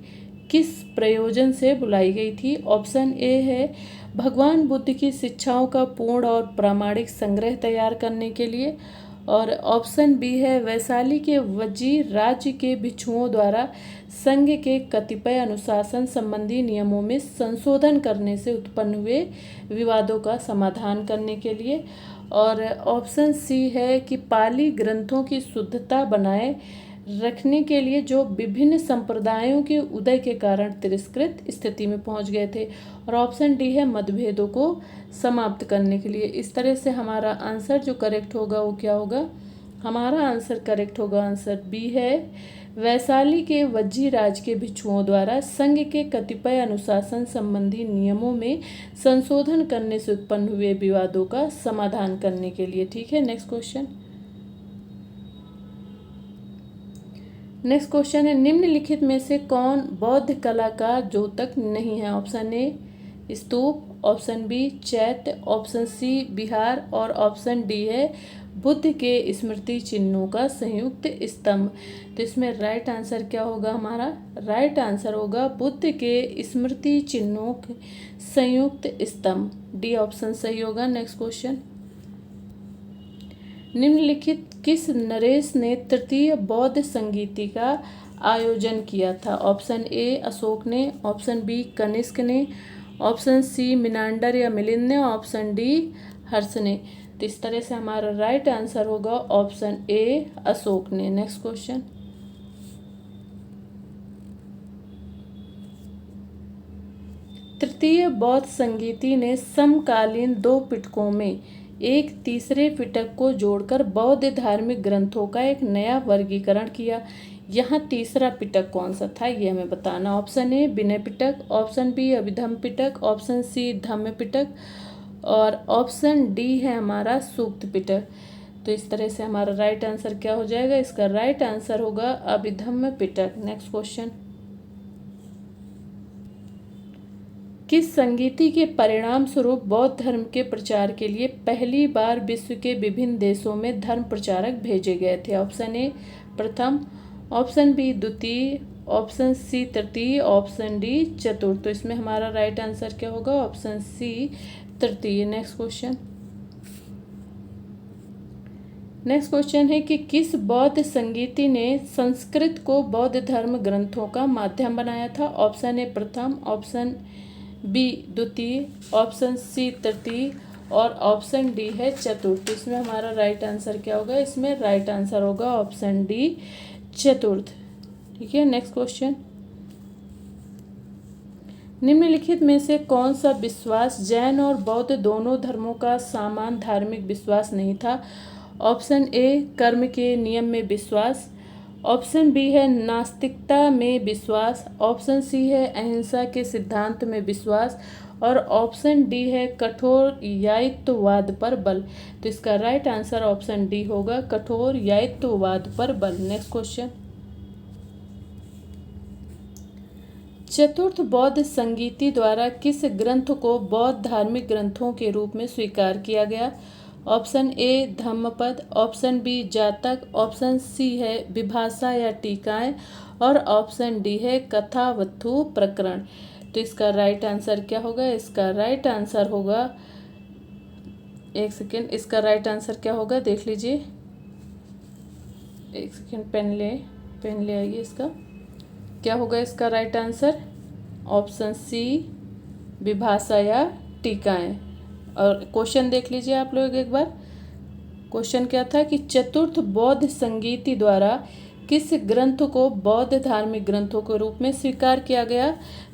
किस प्रयोजन से बुलाई गई थी? ऑप्शन ए है भगवान बुद्ध की शिक्षाओं का पूर्ण और प्रामाणिक संग्रह तैयार करने के लिए। और ऑप्शन बी है वैशाली के वजीर राज्य के भिक्षुओं द्वारा संघ के कतिपय अनुशासन संबंधी नियमों में संशोधन करने से उत्पन्न हुए विवादों का समाधान करने के लिए। और ऑप्शन सी है कि पाली ग्रंथों की शुद्धता बनाए रखने के लिए जो विभिन्न संप्रदायों के उदय के कारण तिरस्कृत स्थिति में पहुंच गए थे। और ऑप्शन डी है मतभेदों को समाप्त करने के लिए। इस तरह से हमारा आंसर जो करेक्ट होगा वो क्या होगा? हमारा आंसर करेक्ट होगा, आंसर बी है, वैशाली के वज्जीराज के भिक्षुओं द्वारा संघ के कतिपय अनुशासन संबंधी नियमों में संशोधन करने से उत्पन्न हुए विवादों का समाधान करने के लिए। ठीक है, नेक्स्ट क्वेश्चन है, निम्नलिखित में से कौन बौद्ध कला का द्योतक नहीं है? Option A stupa, option B chaitya, option C vihara और ऑप्शन डी है बुद्ध के स्मृति चिन्हों का संयुक्त स्तंभ। तो इसमें राइट आंसर क्या होगा? हमारा राइट आंसर होगा बुद्ध के स्मृति चिन्हों संयुक्त स्तंभ, डी ऑप्शन सही होगा। नेक्स्ट क्वेश्चन, निम्नलिखित किस नरेश ने तृतीय बौद्ध संगीति का आयोजन किया था? ऑप्शन ए अशोक ने, ऑप्शन बी कनिष्क ने, ऑप्शन सी मिनांडर या मिलिंद ने, ऑप्शन डी हर्ष ने। तो इस तरह से हमारा राइट आंसर होगा ऑप्शन ए अशोक ने। नेक्स्ट क्वेश्चन, तृतीय बौद्ध संगीति ने समकालीन 2 पिटकों में एक तीसरे पिटक को जोड़कर बौद्ध धार्मिक ग्रंथों का एक नया वर्गीकरण किया। यहाँ तीसरा पिटक कौन सा था ये हमें बताना। Option A Vinaya Pitaka, option B Abhidhamma Pitaka, option C Dhamma Pitaka और ऑप्शन डी है हमारा सूक्त पिटक। तो इस तरह से हमारा राइट आंसर क्या हो जाएगा, इसका राइट आंसर होगा अभिधम्म पिटक। नेक्स्ट क्वेश्चन, किस संगीति के परिणाम स्वरूप बौद्ध धर्म के प्रचार के लिए पहली बार विश्व के विभिन्न देशों में धर्म प्रचारक भेजे गए थे। ऑप्शन ए प्रथम, ऑप्शन बी द्वितीय, ऑप्शन सी तृतीय, ऑप्शन डी चतुर्थ। तो इसमें हमारा राइट आंसर क्या होगा, ऑप्शन सी तृतीय। नेक्स्ट क्वेश्चन है कि किस बौद्ध संगीति ने संस्कृत को बौद्ध धर्म ग्रंथों का माध्यम बनाया था। ऑप्शन ए प्रथम, ऑप्शन बी द्वितीय, ऑप्शन सी तृतीय और ऑप्शन डी है चतुर्थ। इसमें हमारा राइट आंसर क्या होगा, इसमें राइट आंसर होगा ऑप्शन डी चतुर्थ। ठीक है, नेक्स्ट क्वेश्चन, निम्नलिखित में से कौन सा विश्वास जैन और बौद्ध दोनों धर्मों का समान धार्मिक विश्वास नहीं था। ऑप्शन ए कर्म के नियम में विश्वास, ऑप्शन बी है नास्तिकता में विश्वास, ऑप्शन सी है अहिंसा के सिद्धांत में विश्वास और ऑप्शन डी है कठोर यायित्ववाद पर बल। तो इसका राइट आंसर ऑप्शन डी होगा, कठोर यायित्ववाद पर बल। नेक्स्ट क्वेश्चन, चतुर्थ बौद्ध संगीति द्वारा किस ग्रंथ को बौद्ध धार्मिक ग्रंथों के रूप में स्वीकार किया गया। Option A Dhammapada, option B Jataka, option C है विभाषा या टीकाएं और ऑप्शन डी है कथावत्थु प्रकरण। तो इसका राइट आंसर क्या होगा, इसका राइट आंसर होगा, एक सेकेंड, इसका राइट आंसर क्या होगा देख लीजिए, एक सेकेंड, पेन ले आइए। इसका क्या होगा, इसका राइट आंसर ऑप्शन सी विभाषा या टीकाएं। और क्वेश्चन देख लीजिए आप लोग एक बार, क्वेश्चन क्या था कि चतुर्थ बौद्ध संगीति द्वारा किस ग्रंथ को बौद्ध धार्मिक ग्रंथों के रूप में स्वीकार किया गया।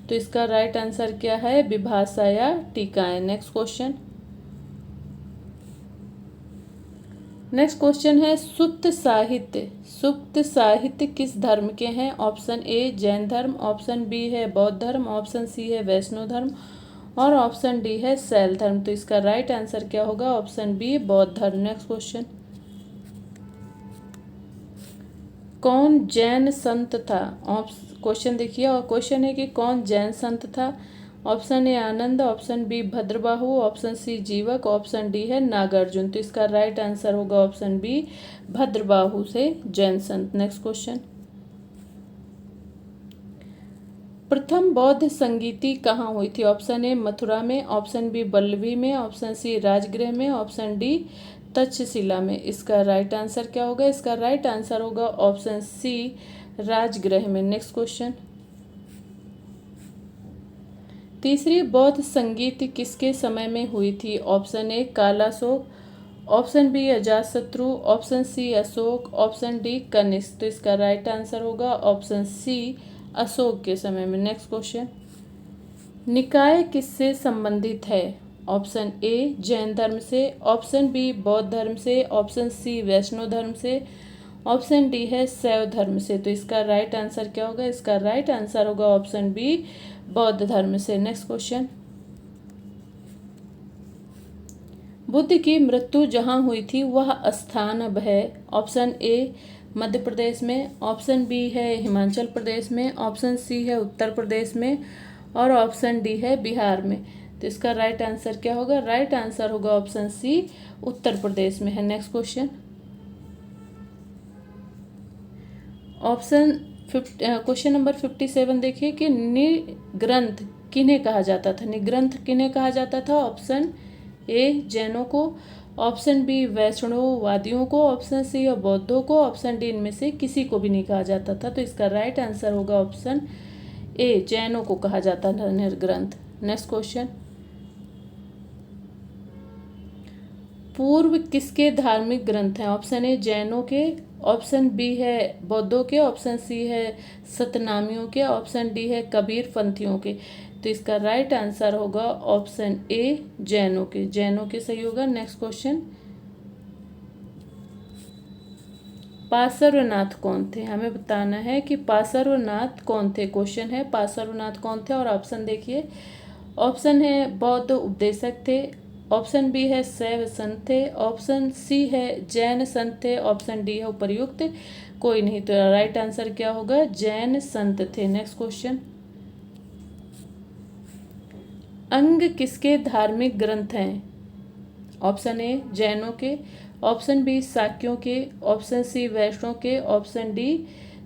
तो इसका राइट आंसर क्या है, विभाषा या टीकाएं। नेक्स्ट क्वेश्चन है सुत्त साहित्य किस धर्म के हैं। ऑप्शन ए जैन धर्म, ऑप्शन बी है बौद्ध धर्म, ऑप्शन सी है वैष्णव धर्म और ऑप्शन डी है शैल धर्म। तो इसका राइट आंसर क्या होगा, ऑप्शन बी बौद्ध धर्म। नेक्स्ट क्वेश्चन, कौन जैन संत था। क्वेश्चन देखिए, और क्वेश्चन है कि कौन जैन संत था। Option A Anand, option B Bhadrabahu, option C Jivak, option D है नागार्जुन। तो इसका राइट आंसर होगा ऑप्शन बी भद्रबाहु से जैन संत। नेक्स्ट क्वेश्चन, प्रथम बौद्ध संगीति कहाँ हुई थी। ऑप्शन ए मथुरा में, ऑप्शन बी बल्लभी में, ऑप्शन सी राजगृह में, ऑप्शन डी तक्षशिला में। इसका राइट आंसर क्या होगा, इसका राइट आंसर होगा ऑप्शन सी राजगृह में। नेक्स्ट क्वेश्चन, तीसरी बौद्ध संगीत किसके समय में हुई थी। Option A Kalashoka, option B Ajatashatru, option C Ashok, option D Kanishka. तो इसका राइट आंसर होगा ऑप्शन सी अशोक के समय में। नेक्स्ट क्वेश्चन, निकाय किससे संबंधित है। ऑप्शन ए जैन धर्म से, ऑप्शन बी बौद्ध धर्म से, ऑप्शन सी वैष्णव धर्म से, ऑप्शन डी है शैव धर्म से। तो इसका राइट आंसर क्या होगा, इसका राइट आंसर होगा ऑप्शन बी बौद्ध धर्म से। नेक्स्ट क्वेश्चन, बुद्ध की मृत्यु जहाँ हुई थी वह स्थान अब है। ऑप्शन ए मध्य प्रदेश में, ऑप्शन बी है हिमाचल प्रदेश में, ऑप्शन सी है उत्तर प्रदेश में और ऑप्शन डी है बिहार में। तो इसका राइट आंसर क्या होगा, राइट आंसर होगा ऑप्शन सी उत्तर प्रदेश में है। नेक्स्ट क्वेश्चन, क्वेश्चन नंबर 57 देखिए कि निग्रंथ किन्हें कहा जाता था। निग्रंथ किन्हें कहा जाता था। ऑप्शन ए जैनों को, ऑप्शन बी वैष्णववादियों को, ऑप्शन सी और बौद्धों को, ऑप्शन डी इनमें से किसी को भी नहीं कहा जाता था। तो इसका राइट आंसर होगा ऑप्शन ए जैनों को कहा जाता था निर्ग्रंथ। नेक्स्ट क्वेश्चन, पूर्व किसके धार्मिक ग्रंथ हैं। ऑप्शन ए जैनों के, ऑप्शन बी है बौद्धों के, ऑप्शन सी है सतनामियों के, ऑप्शन डी है कबीर पंथियों के। तो इसका राइट आंसर होगा ऑप्शन ए जैनों के। जैनों के सही होगा। नेक्स्ट क्वेश्चन, पार्श्वनाथ कौन थे? हमें बताना है कि पार्श्वनाथ कौन थे। क्वेश्चन है पार्श्वनाथ कौन थे, और ऑप्शन देखिए। ऑप्शन है बौद्ध उपदेशक थे, ऑप्शन बी है शैव संत थे, ऑप्शन सी है जैन संत थे, ऑप्शन डी है उपर्युक्त कोई नहीं। तो राइट आंसर क्या होगा? जैन संत थे। नेक्स्ट क्वेश्चन, अंग किसके धार्मिक ग्रंथ हैं? ऑप्शन ए जैनों के, ऑप्शन बी शाक्यों के, ऑप्शन सी वैष्णव के, ऑप्शन डी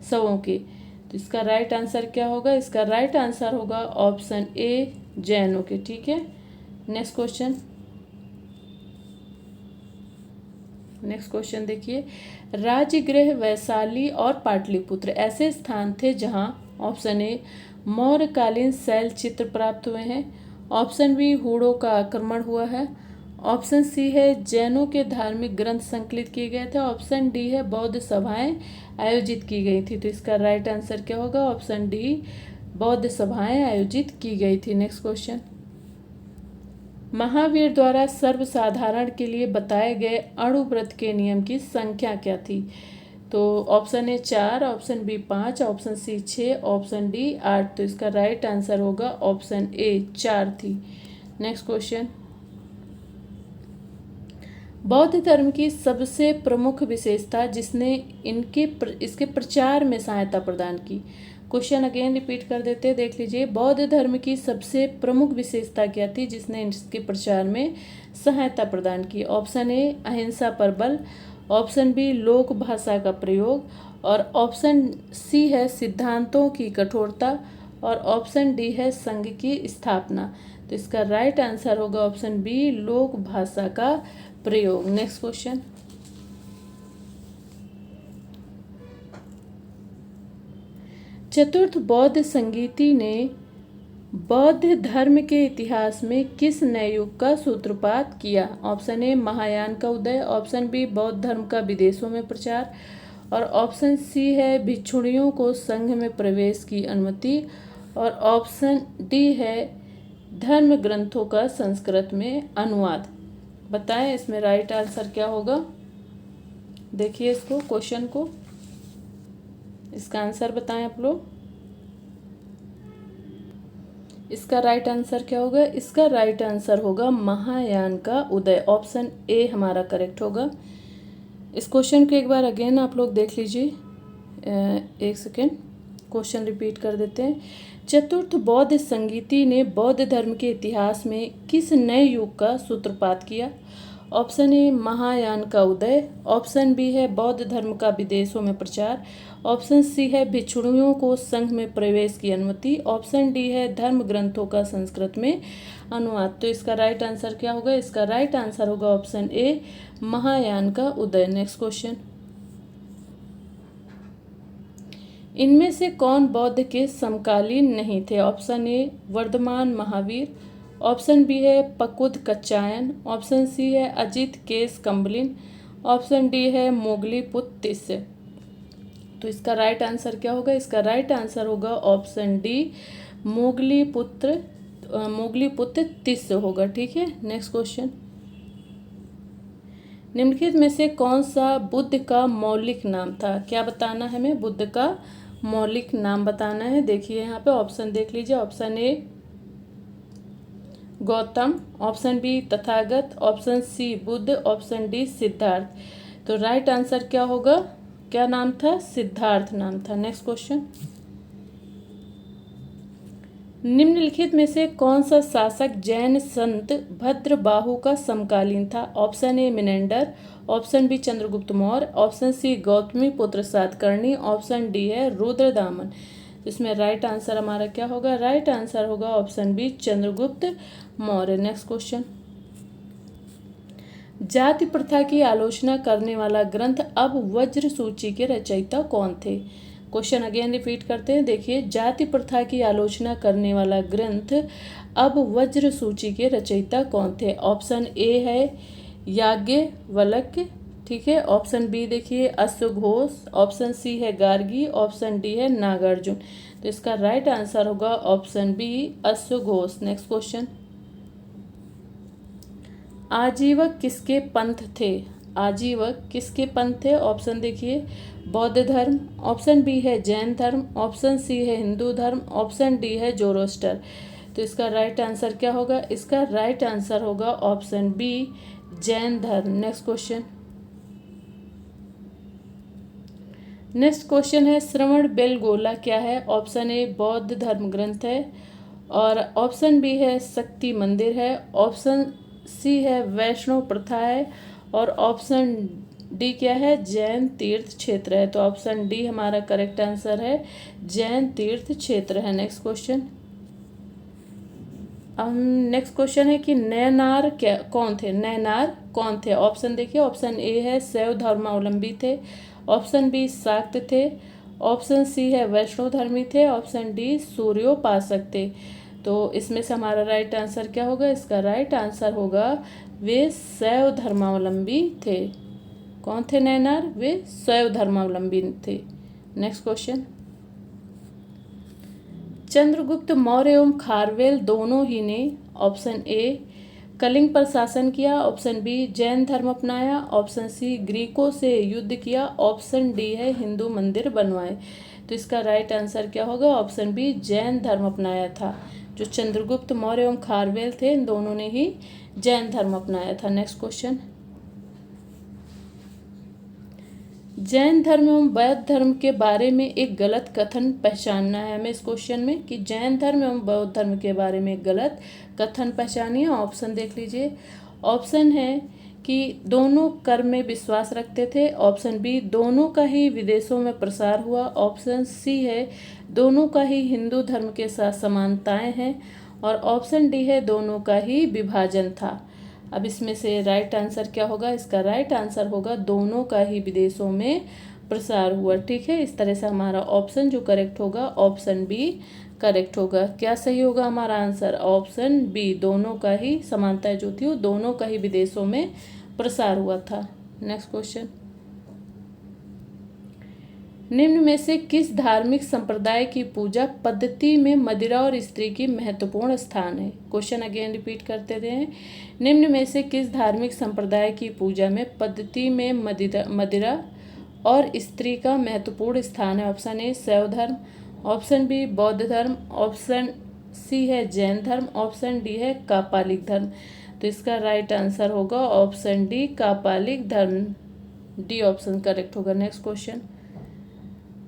शवों के। तो इसका राइट आंसर क्या होगा? इसका राइट आंसर होगा ऑप्शन ए जैनों के। ठीक है। नेक्स्ट क्वेश्चन, नेक्स्ट क्वेश्चन देखिए, राजगृह वैशाली और पाटलिपुत्र ऐसे स्थान थे जहां ऑप्शन ए मौर्यकालीन शैल चित्र प्राप्त हुए हैं, ऑप्शन बी हूणों का आक्रमण हुआ है, ऑप्शन सी है जैनों के धार्मिक ग्रंथ संकलित किए गए थे, ऑप्शन डी है बौद्ध सभाएं आयोजित की गई थी। तो इसका राइट आंसर क्या होगा? ऑप्शन डी बौद्ध सभाएं आयोजित की गई थी। नेक्स्ट क्वेश्चन, महावीर द्वारा सर्वसाधारण के लिए बताए गए अणुव्रत के नियम की संख्या क्या थी? तो option A 4, option B 5, option C 6, option D 8। तो इसका राइट आंसर होगा ऑप्शन ए 4 थी। नेक्स्ट क्वेश्चन, बौद्ध धर्म की सबसे प्रमुख विशेषता जिसने इसके प्रचार में सहायता प्रदान की। क्वेश्चन अगेन रिपीट कर देते हैं, देख लीजिए। बौद्ध धर्म की सबसे प्रमुख विशेषता क्या थी जिसने इसके प्रचार में सहायता प्रदान की? ऑप्शन ए अहिंसा पर बल, ऑप्शन बी लोक भाषा का प्रयोग, और ऑप्शन सी है सिद्धांतों की कठोरता, और ऑप्शन डी है संघ की स्थापना। तो इसका राइट आंसर होगा ऑप्शन बी लोक भाषा का प्रयोग। नेक्स्ट क्वेश्चन, चतुर्थ बौद्ध संगीति ने बौद्ध धर्म के इतिहास में किस नए युग का सूत्रपात किया? ऑप्शन ए महायान का उदय, ऑप्शन बी बौद्ध धर्म का विदेशों में प्रचार, और ऑप्शन सी है भिक्षुणियों को संघ में प्रवेश की अनुमति, और ऑप्शन डी है धर्म ग्रंथों का संस्कृत में अनुवाद। बताएं इसमें राइट आंसर क्या होगा? देखिए इसको, क्वेश्चन को, इसका आंसर बताएं आप लोग। इसका राइट आंसर क्या होगा? इसका राइट आंसर होगा महायान का उदय। ऑप्शन ए हमारा करेक्ट होगा। इस क्वेश्चन को एक बार अगेन आप लोग देख लीजिए। एक सेकेंड, क्वेश्चन रिपीट कर देते हैं। चतुर्थ बौद्ध संगीति ने बौद्ध धर्म के इतिहास में किस नए युग का सूत्रपात किया? ऑप्शन ए महायान का उदय, ऑप्शन बी है बौद्ध धर्म का विदेशों में प्रचार, ऑप्शन सी है भिक्षुणियों को संघ में प्रवेश की अनुमति, ऑप्शन डी है धर्म ग्रंथों का संस्कृत में अनुवाद। तो इसका राइट आंसर क्या होगा? इसका राइट आंसर होगा ऑप्शन ए महायान का उदय। नेक्स्ट क्वेश्चन, इनमें से कौन बौद्ध के समकालीन नहीं थे? Option A Vardhaman Mahavir, option B है पकुद कच्चायन, ऑप्शन सी है अजित केस कम्बलिन, ऑप्शन डी है मोगली पुत्र तिस्य। तो इसका राइट आंसर क्या होगा? इसका राइट आंसर होगा ऑप्शन डी मोगली पुत्र तिस्य होगा। ठीक है। नेक्स्ट क्वेश्चन, निम्नलिखित में से कौन सा बुद्ध का मौलिक नाम था? क्या बताना है हमें? बुद्ध का मौलिक नाम बताना है। देखिए यहाँ पे ऑप्शन देख लीजिए। Option A Gautam, option B Tathagata, option C Buddha, option D Siddhartha. तो राइट आंसर क्या होगा? क्या नाम था? सिद्धार्थ नाम था। नेक्स्ट क्वेश्चन, निम्नलिखित में से कौन सा शासक जैन संत भद्रबाहु का समकालीन था? Option A Menander, option B Chandragupta Maurya, option C Gautamiputra Satakarni, option D है रुद्रदामन। इसमें राइट आंसर हमारा क्या होगा? राइट आंसर होगा option B Chandragupta Maurya. Next question, जाति प्रथा की आलोचना करने वाला ग्रंथ अब वज्र सूची के रचयिता कौन थे? क्वेश्चन अगेन रिपीट करते हैं। देखिए, जाति प्रथा की आलोचना करने वाला ग्रंथ अब वज्र सूची के रचयिता कौन थे? ऑप्शन ए है याज्ञवल्क्य, ठीक है। ऑप्शन बी देखिए अश्वघोष, ऑप्शन सी है गार्गी, ऑप्शन डी है नागार्जुन। तो इसका राइट आंसर होगा ऑप्शन बी अश्वघोष। नेक्स्ट क्वेश्चन, आजीवक किसके पंथ थे? आजीवक किसके पंथ थे? ऑप्शन देखिए बौद्ध धर्म, ऑप्शन बी है जैन धर्म, ऑप्शन सी है हिंदू धर्म, ऑप्शन डी है जोरोस्टर। तो इसका राइट आंसर क्या होगा? इसका राइट आंसर होगा ऑप्शन बी जैन धर्म। नेक्स्ट क्वेश्चन, नेक्स्ट क्वेश्चन है श्रवण बेलगोला क्या है? ऑप्शन ए बौद्ध धर्म ग्रंथ है, और ऑप्शन बी है शक्ति मंदिर है, ऑप्शन सी है वैष्णव प्रथा है, और ऑप्शन डी क्या है? जैन तीर्थ क्षेत्र है। तो ऑप्शन डी हमारा करेक्ट आंसर है, जैन तीर्थ क्षेत्र है। नेक्स्ट क्वेश्चन, नेक्स्ट क्वेश्चन है कि नयनार क्या कौन थे? नयनार कौन थे? ऑप्शन देखिए, ऑप्शन ए है शैव धर्मावलंबी थे, ऑप्शन बी शाक्त थे, ऑप्शन सी है वैष्णव धर्मी थे, ऑप्शन डी सूर्योपासक थे। तो इसमें से हमारा राइट आंसर क्या होगा? इसका राइट आंसर होगा वे शैव धर्मावलंबी थे। कौन थे नयनार? वे शैव धर्मावलंबी थे। नेक्स्ट क्वेश्चन, चंद्रगुप्त मौर्य एवं खारवेल दोनों ही ने ऑप्शन ए कलिंग पर शासन किया, ऑप्शन बी जैन धर्म अपनाया, ऑप्शन सी ग्रीकों से युद्ध किया, ऑप्शन डी है हिंदू मंदिर बनवाए। तो इसका राइट आंसर क्या होगा? ऑप्शन बी जैन धर्म अपनाया था। जो चंद्रगुप्त मौर्य एवं खारवेल थे इन दोनों ने ही जैन धर्म अपनाया था। नेक्स्ट क्वेश्चन, जैन धर्म एवं बौद्ध धर्म के बारे में एक गलत कथन पहचानना है हमें इस क्वेश्चन में, कि जैन धर्म एवं बौद्ध धर्म के बारे में एक गलत कथन पहचानिए। ऑप्शन देख लीजिए, ऑप्शन है कि दोनों कर्म में विश्वास रखते थे, ऑप्शन बी दोनों का ही विदेशों में प्रसार हुआ, ऑप्शन सी है दोनों का ही हिंदू धर्म के साथ समानताएं हैं, और ऑप्शन डी है दोनों का ही विभाजन था। अब इसमें से राइट आंसर क्या होगा? इसका राइट आंसर होगा दोनों का ही विदेशों में प्रसार हुआ। ठीक है, इस तरह से हमारा ऑप्शन जो करेक्ट होगा ऑप्शन बी करेक्ट होगा। क्या सही होगा हमारा आंसर? ऑप्शन बी, दोनों का ही समानताएं जो थी वो दोनों का ही विदेशों में प्रसार हुआ था। नेक्स्ट क्वेश्चन, निम्न में से किस धार्मिक संप्रदाय की पूजा पद्धति में मदिरा और स्त्री की महत्वपूर्ण स्थान है? क्वेश्चन अगेन रिपीट करते हैं, निम्न में से किस धार्मिक संप्रदाय की पूजा में पद्धति में मदिरा और स्त्री का महत्वपूर्ण स्थान है? ऑप्शन ए शैव धर्म, ऑप्शन बी बौद्ध धर्म, ऑप्शन सी है जैन धर्म, ऑप्शन डी है कापालिक धर्म। तो इसका राइट आंसर होगा ऑप्शन डी कापालिक धर्म। डी ऑप्शन करेक्ट होगा। नेक्स्ट क्वेश्चन,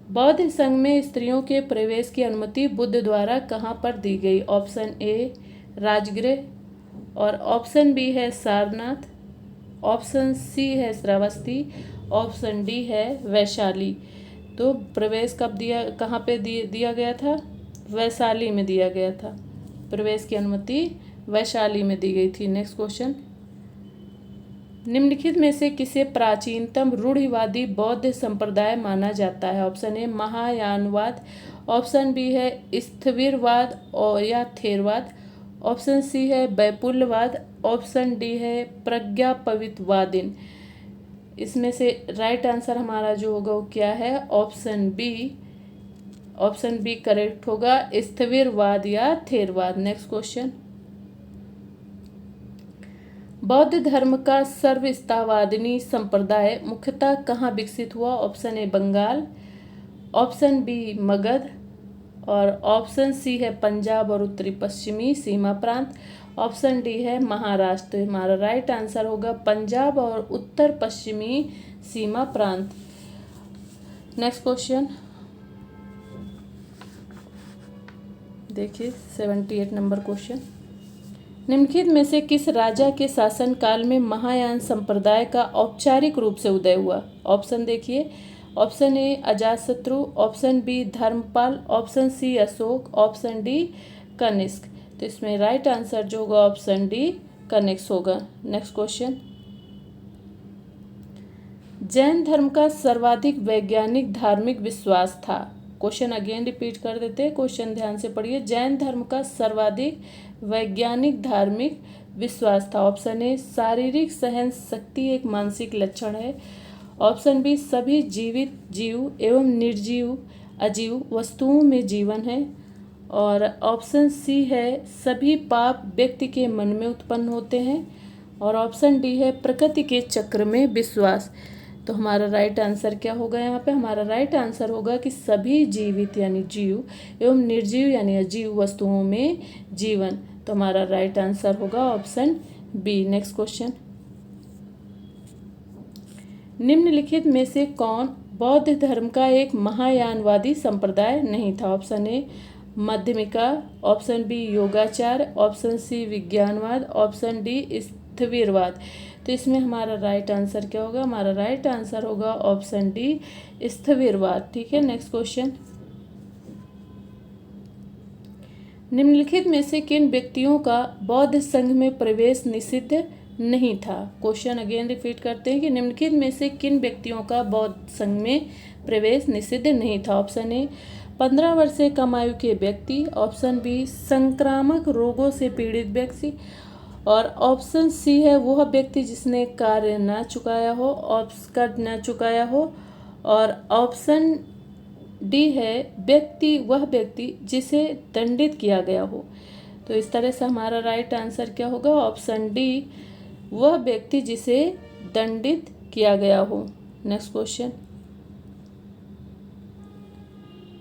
बौद्ध संघ में स्त्रियों के प्रवेश की अनुमति बुद्ध द्वारा कहाँ पर दी गई? ऑप्शन ए राजगृह, और ऑप्शन बी है सारनाथ, ऑप्शन सी है श्रावस्ती, ऑप्शन डी है वैशाली। तो प्रवेश कब दिया, कहाँ पे दिया गया था? वैशाली में दिया गया था। प्रवेश की अनुमति वैशाली में दी गई थी। नेक्स्ट क्वेश्चन, निम्नलिखित में से किसे प्राचीनतम रूढ़िवादी बौद्ध संप्रदाय माना जाता है? ऑप्शन ए महायानवाद, ऑप्शन बी है स्थविरवाद और या थेरवाद, ऑप्शन सी है वैपुल्यवाद, ऑप्शन डी है प्रज्ञापवितवादिन। इसमें से राइट आंसर हमारा जो होगा वो क्या है? ऑप्शन बी करेक्ट होगा, स्थविरवाद या थेरवाद। नेक्स्ट क्वेश्चन, बौद्ध धर्म का सर्वस्तावादिनी संप्रदाय मुख्यतः कहाँ विकसित हुआ? Option A Bengal, option B Magadh, और ऑप्शन सी है पंजाब और उत्तरी पश्चिमी सीमा प्रांत, ऑप्शन डी है महाराष्ट्र। तो हमारा राइट आंसर होगा पंजाब और उत्तर पश्चिमी सीमा प्रांत। नेक्स्ट क्वेश्चन देखिए 78 नंबर क्वेश्चन, निम्नलिखित में से किस राजा के शासनकाल में महायान संप्रदाय का औपचारिक रूप से उदय हुआ? ऑप्शन देखिए, option A Ajatashatru, option B Dharmapal, option C Ashok, option D Kanishka. तो इसमें राइट आंसर जो होगा ऑप्शन डी कनिष्क होगा। नेक्स्ट क्वेश्चन, जैन धर्म का सर्वाधिक वैज्ञानिक धार्मिक विश्वास था। क्वेश्चन अगेन रिपीट कर देते हैं, क्वेश्चन ध्यान से पढ़िए। जैन धर्म का सर्वाधिक वैज्ञानिक धार्मिक विश्वास था। ऑप्शन ए शारीरिक सहन शक्ति एक मानसिक लक्षण है। ऑप्शन बी सभी जीवित जीव एवं निर्जीव अजीव वस्तुओं में जीवन है। और ऑप्शन सी है सभी पाप व्यक्ति के मन में उत्पन्न होते हैं। और ऑप्शन डी है प्रकृति के चक्र में विश्वास। तो हमारा राइट आंसर क्या होगा यहाँ पे? हमारा राइट आंसर होगा कि सभी जीवित यानी जीव एवं निर्जीव यानी अजीव वस्तुओं में जीवन। तो हमारा राइट आंसर होगा ऑप्शन बी। नेक्स्ट क्वेश्चन, निम्नलिखित में से कौन बौद्ध धर्म का एक महायानवादी संप्रदाय नहीं था? Option A Madhyamika, option B Yogachara, option C Vijnanavada, option D Sthaviravada. तो इसमें हमारा राइट आंसर क्या होगा? हमारा राइट आंसर होगा ऑप्शन डी स्थविरवाद। ठीक है, नेक्स्ट क्वेश्चन, निम्नलिखित में से किन व्यक्तियों का बौद्ध संघ में प्रवेश निषिद्ध नहीं था? क्वेश्चन अगेन रिपीट करते हैं कि निम्नलिखित में से किन व्यक्तियों का बौद्ध संघ में प्रवेश निषिद्ध नहीं था? ऑप्शन ए 15 वर्ष से कम आयु के व्यक्ति, ऑप्शन बी संक्रामक रोगों से पीड़ित व्यक्ति, और ऑप्शन सी है वह व्यक्ति जिसने कार्य न चुकाया हो, और ऑप्शन डी है वह व्यक्ति जिसे दंडित किया गया हो। तो इस तरह से हमारा राइट आंसर क्या होगा? ऑप्शन डी वह व्यक्ति जिसे दंडित किया गया हो। नेक्स्ट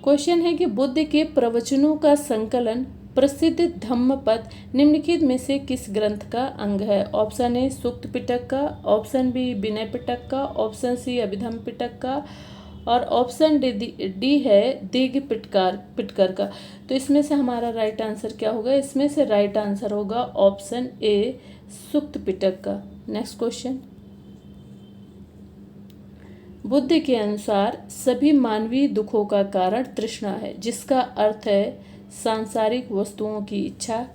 क्वेश्चन है कि बुद्ध के प्रवचनों का संकलन प्रसिद्ध धम्मपद निम्नलिखित में से किस ग्रंथ का अंग है? ऑप्शन ए सूक्त पिटक का, ऑप्शन बी विनय पिटक का, ऑप्शन सी अभिधम्म पिटक का, और ऑप्शन डी है दीघ पिटकर का। तो इसमें से हमारा राइट आंसर क्या होगा? इसमें से राइट आंसर होगा ऑप्शन ए सूक्त पिटक का। नेक्स्ट क्वेश्चन, बुद्ध के अनुसार सभी मानवीय दुखों का कारण तृष्णा है, जिसका अर्थ है सांसारिक वस्तुओं की इच्छा।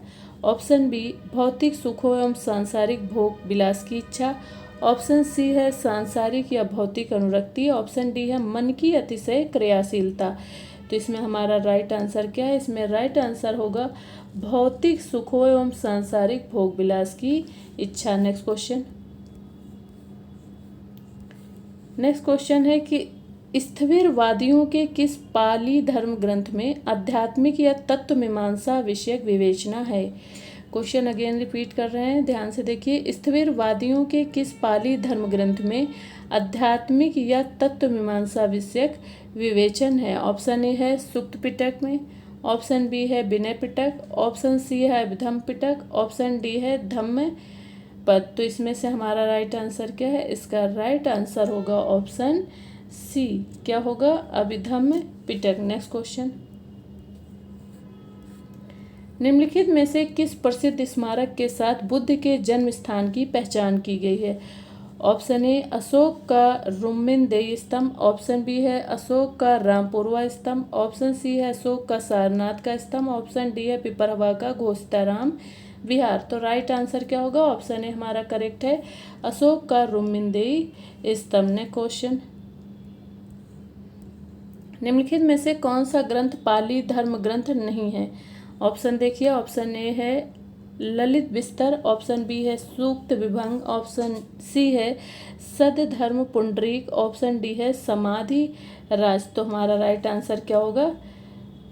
ऑप्शन बी भौतिक सुखों एवं सांसारिक भोग विलास की इच्छा, ऑप्शन सी है सांसारिक या भौतिक अनुरक्ति, ऑप्शन डी है मन की अतिशय क्रियाशीलता। तो इसमें हमारा राइट आंसर क्या है? इसमें राइट आंसर होगा भौतिक सुखों एवं सांसारिक भोग विलास की इच्छा। नेक्स्ट क्वेश्चन है कि स्थविरवादियों के किस पाली धर्म ग्रंथ में आध्यात्मिक या तत्व मीमांसा विषयक विवेचना है? क्वेश्चन अगेन रिपीट कर रहे हैं, ध्यान से देखिए। स्थविरवादियों के किस पाली धर्म ग्रंथ में आध्यात्मिक या तत्व मीमांसा विषयक विवेचन है? ऑप्शन ए है सूक्त पिटक में, ऑप्शन बी है विनय पिटक, ऑप्शन सी है अभिधम्म पिटक, ऑप्शन डी है धम्म पद। तो इसमें से हमारा राइट आंसर क्या है? इसका राइट आंसर होगा ऑप्शन सी, क्या होगा? अभिधम्म पिटक। नेक्स्ट क्वेश्चन, निम्नलिखित में से किस प्रसिद्ध स्मारक के साथ बुद्ध के जन्म स्थान की पहचान की गई है? ऑप्शन ए अशोक का रुम्मिनदेई स्तंभ, ऑप्शन बी है अशोक का रामपुरवा स्तंभ, ऑप्शन सी है अशोक का सारनाथ का स्तंभ, ऑप्शन डी है पिपरवा का घोषिताराम विहार। तो राइट आंसर क्या होगा? ऑप्शन ए हमारा करेक्ट है अशोक का रुम्मिनदेई स्तंभ। ने क्वेश्चन, निम्नलिखित में से कौन सा ग्रंथ पाली धर्म ग्रंथ नहीं है? ऑप्शन देखिए, ऑप्शन ए है ललित विस्तर, ऑप्शन बी है सूक्त विभंग, ऑप्शन सी है सद्धर्म पुंडरीक, ऑप्शन डी है समाधि राज। तो हमारा राइट आंसर क्या होगा?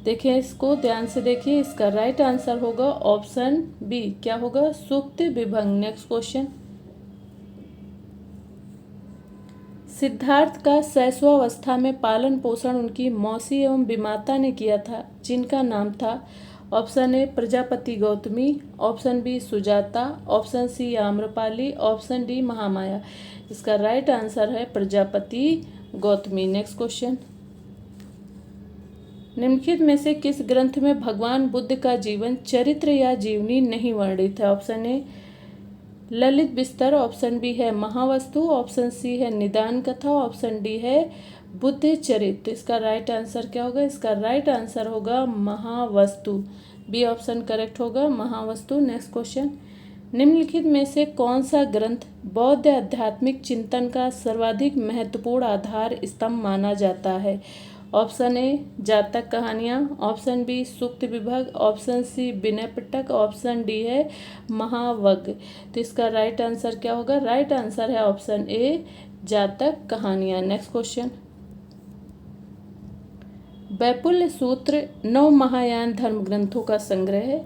देखिए इसको ध्यान से देखिए, इसका राइट आंसर होगा ऑप्शन बी, क्या होगा? सूक्त विभंग। नेक्स्ट क्वेश्चन, सिद्धार्थ का शैशवावस्था में पालन पोषण उनकी मौसी एवं विमाता ने किया था, जिनका नाम था? Option A Prajapati Gautami, option B Sujata, option C Amrapali, option D Mahamaya. इसका राइट आंसर है प्रजापति गौतमी। नेक्स्ट क्वेश्चन, निम्नलिखित में से किस ग्रंथ में भगवान बुद्ध का जीवन चरित्र या जीवनी नहीं वर्णित है? Option A Lalita Vistara, option B है महावस्तु, ऑप्शन सी है निदान कथा, ऑप्शन डी है बुद्ध चरित्र। इसका राइट आंसर क्या होगा? इसका राइट आंसर होगा महावस्तु, बी ऑप्शन करेक्ट होगा, महावस्तु। नेक्स्ट क्वेश्चन, निम्नलिखित में से कौन सा ग्रंथ बौद्ध आध्यात्मिक चिंतन का सर्वाधिक महत्वपूर्ण आधार स्तंभ माना जाता है? ऑप्शन ए जातक कहानियाँ, ऑप्शन बी सूक्त विभाग, ऑप्शन सी विनय पिटक, ऑप्शन डी है महावग। तो इसका राइट आंसर क्या होगा? राइट आंसर है ऑप्शन ए जातक कहानियाँ। नेक्स्ट क्वेश्चन, वैपुल्य सूत्र 9 महायान धर्म ग्रंथों का संग्रह है।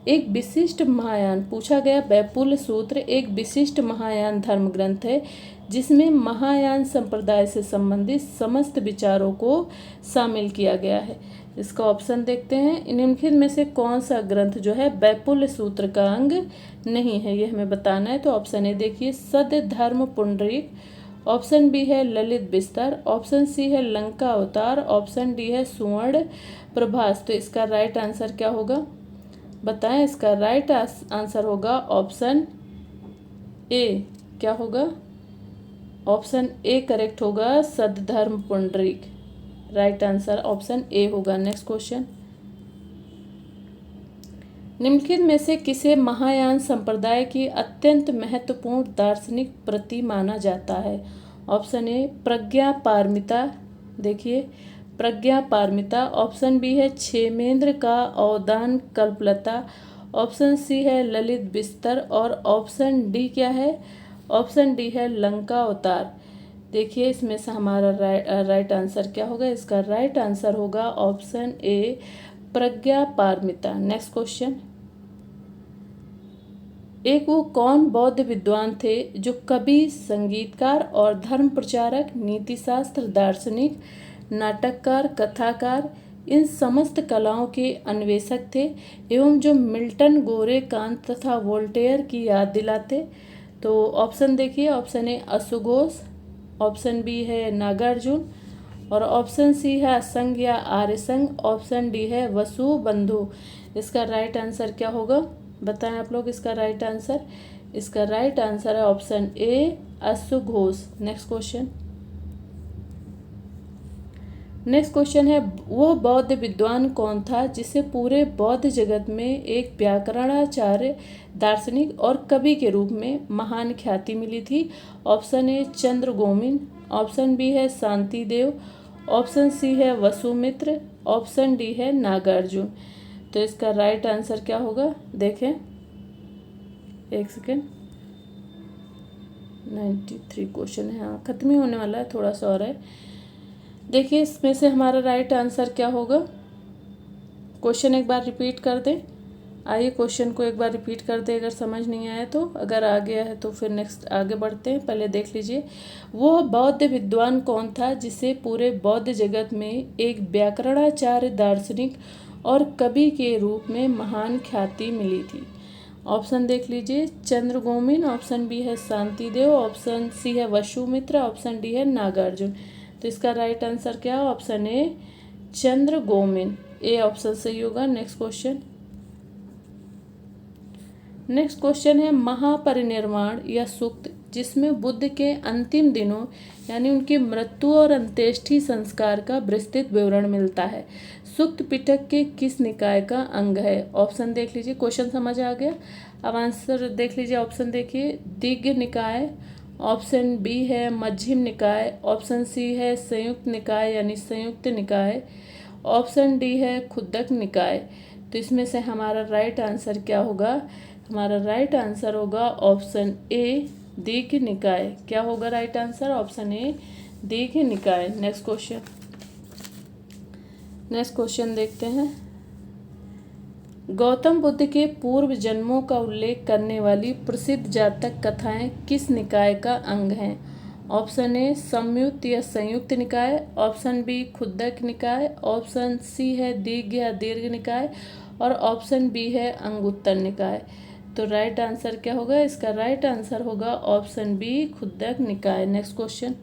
एक विशिष्ट महायान पूछा गया। वैपुल्य सूत्र एक विशिष्ट महायान धर्म ग्रंथ है जिसमें महायान संप्रदाय से संबंधित समस्त विचारों को शामिल किया गया है। इसका ऑप्शन देखते हैं, निम्नलिखित में से कौन सा ग्रंथ जो है वैपुल्य सूत्र का अंग नहीं है, ये हमें बताना है। तो ऑप्शन ए देखिए सद्य धर्म पुंडरीक, ऑप्शन बी है ललित बिस्तर, ऑप्शन सी है लंका अवतार, ऑप्शन डी है सुवर्ण प्रभास। तो इसका राइट आंसर क्या होगा बताएं? इसका राइट आंसर होगा ऑप्शन ए। क्या होगा? ऑप्शन ए करेक्ट होगा, सद्धर्म Pundarik. Right answer option A होगा। नेक्स्ट क्वेश्चन, निम्नलिखित में से किसे महायान संप्रदाय की अत्यंत महत्वपूर्ण दार्शनिक प्रति माना जाता है? ऑप्शन ए प्रज्ञा पारमिता, देखिए प्रज्ञा पारमिता, ऑप्शन बी है क्षेमेंद्र का अवदान कल्पलता, ऑप्शन सी है ललित बिस्तर और ऑप्शन डी क्या है? ऑप्शन डी है लंका अवतार। देखिए इसमें से हमारा राइट आंसर क्या होगा? इसका राइट आंसर होगा ऑप्शन ए प्रज्ञा पारमिता। नेक्स्ट क्वेश्चन, एक वो कौन बौद्ध विद्वान थे जो कवि, संगीतकार और धर्म प्रचारक, नीतिशास्त्र, दार्शनिक, नाटककार, कथाकार इन समस्त कलाओं के अन्वेषक थे एवं जो मिल्टन, गोरे, कांत तथा वोल्टेयर की याद दिलाते? तो ऑप्शन देखिए, ऑप्शन ए असुघोष, ऑप्शन बी है नागार्जुन और ऑप्शन सी है असंग या आर्यसंग, ऑप्शन डी है वसु बंधु। इसका राइट आंसर क्या होगा बताएं आप लोग? इसका राइट आंसर, इसका राइट आंसर है ऑप्शन ए असुघोष। नेक्स्ट क्वेश्चन, नेक्स्ट क्वेश्चन है वो बौद्ध विद्वान कौन था जिसे पूरे बौद्ध जगत में एक व्याकरणाचार्य, दार्शनिक और कवि के रूप में महान ख्याति मिली थी? ऑप्शन ए चंद्रगोमिन, ऑप्शन बी है शांतिदेव, ऑप्शन सी है वसुमित्र, ऑप्शन डी है नागार्जुन। तो इसका राइट आंसर क्या होगा? देखें एक सेकेंड, 93 क्वेश्चन है, हाँ खत्म ही होने वाला है, थोड़ा सा और है। देखिए इसमें से हमारा राइट आंसर क्या होगा? क्वेश्चन एक बार रिपीट कर दें। आइए क्वेश्चन को एक बार रिपीट कर दें अगर समझ नहीं आया तो, अगर आ गया है तो फिर नेक्स्ट आगे बढ़ते हैं। पहले देख लीजिए, वो बौद्ध विद्वान कौन था जिसे पूरे बौद्ध जगत में एक व्याकरणाचार्य, दार्शनिक और कवि के रूप में महान ख्याति मिली थी? ऑप्शन देख लीजिए, चंद्रगोमिन, ऑप्शन बी है शांतिदेव, ऑप्शन सी है वसुमित्र, ऑप्शन डी है नागार्जुन। तो इसका राइट आंसर क्या है? ऑप्शन ए चंद्रगोमिन, ए ऑप्शन सही होगा। नेक्स्ट क्वेश्चन, नेक्स्ट क्वेश्चन है महापरिनिर्वाण या सूक्त जिसमें बुद्ध के अंतिम दिनों यानी उनकी मृत्यु और अंत्येष्टि संस्कार का विस्तृत विवरण मिलता है, सूक्त पिटक के किस निकाय का अंग है? ऑप्शन देख लीजिए, क्वेश्चन समझ आ गया, अब आंसर देख लीजिए। ऑप्शन देखिए, दीघ्य निकाय, ऑप्शन बी है मध्यम निकाय, ऑप्शन सी है संयुक्त निकाय यानी संयुक्त निकाय, ऑप्शन डी है खुद्दक निकाय। तो इसमें से हमारा राइट आंसर क्या होगा? हमारा राइट आंसर होगा ऑप्शन ए दीघ्य निकाय। क्या होगा राइट आंसर? ऑप्शन ए दीघ्य निकाय। नेक्स्ट क्वेश्चन, नेक्स्ट क्वेश्चन देखते हैं, गौतम बुद्ध के पूर्व जन्मों का उल्लेख करने वाली प्रसिद्ध जातक कथाएं किस निकाय का अंग हैं? ऑप्शन ए संयुक्त या संयुक्त निकाय, ऑप्शन बी खुद्दक निकाय, ऑप्शन सी है दीर्घ या दीर्घ निकाय और ऑप्शन बी है अंगुत्तर निकाय। तो राइट आंसर क्या होगा? इसका राइट आंसर होगा ऑप्शन बी खुद्दक निकाय। नेक्स्ट क्वेश्चन,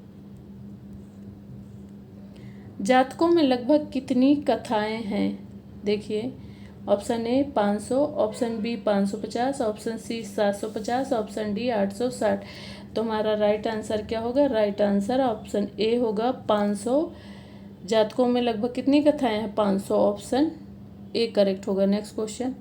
जातकों में लगभग कितनी कथाएं हैं? देखिए, option A 500, option B 550, option C 750, option D 860। तो हमारा राइट आंसर क्या होगा? राइट आंसर ऑप्शन ए होगा 500। जातकों में लगभग कितनी कथाएं हैं? 500, ऑप्शन ए करेक्ट होगा। नेक्स्ट क्वेश्चन,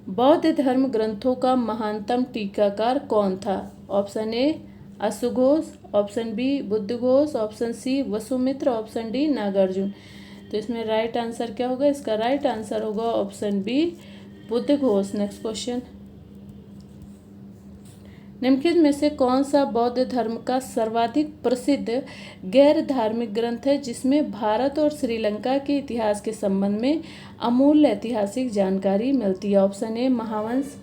बौद्ध धर्म ग्रंथों का महानतम टीकाकार कौन था? ऑप्शन ए असुघोष, option B Buddhaghosa, option C Vasumitra, option D Nagarjuna. तो इसमें राइट आंसर क्या होगा? इसका राइट आंसर होगा option B Buddhaghosa. Next question, निम्नलिखित में से कौन सा बौद्ध धर्म का सर्वाधिक प्रसिद्ध गैर धार्मिक ग्रंथ है जिसमें भारत और श्रीलंका के इतिहास के संबंध में अमूल्य ऐतिहासिक जानकारी मिलती है? Option A Mahavamsa,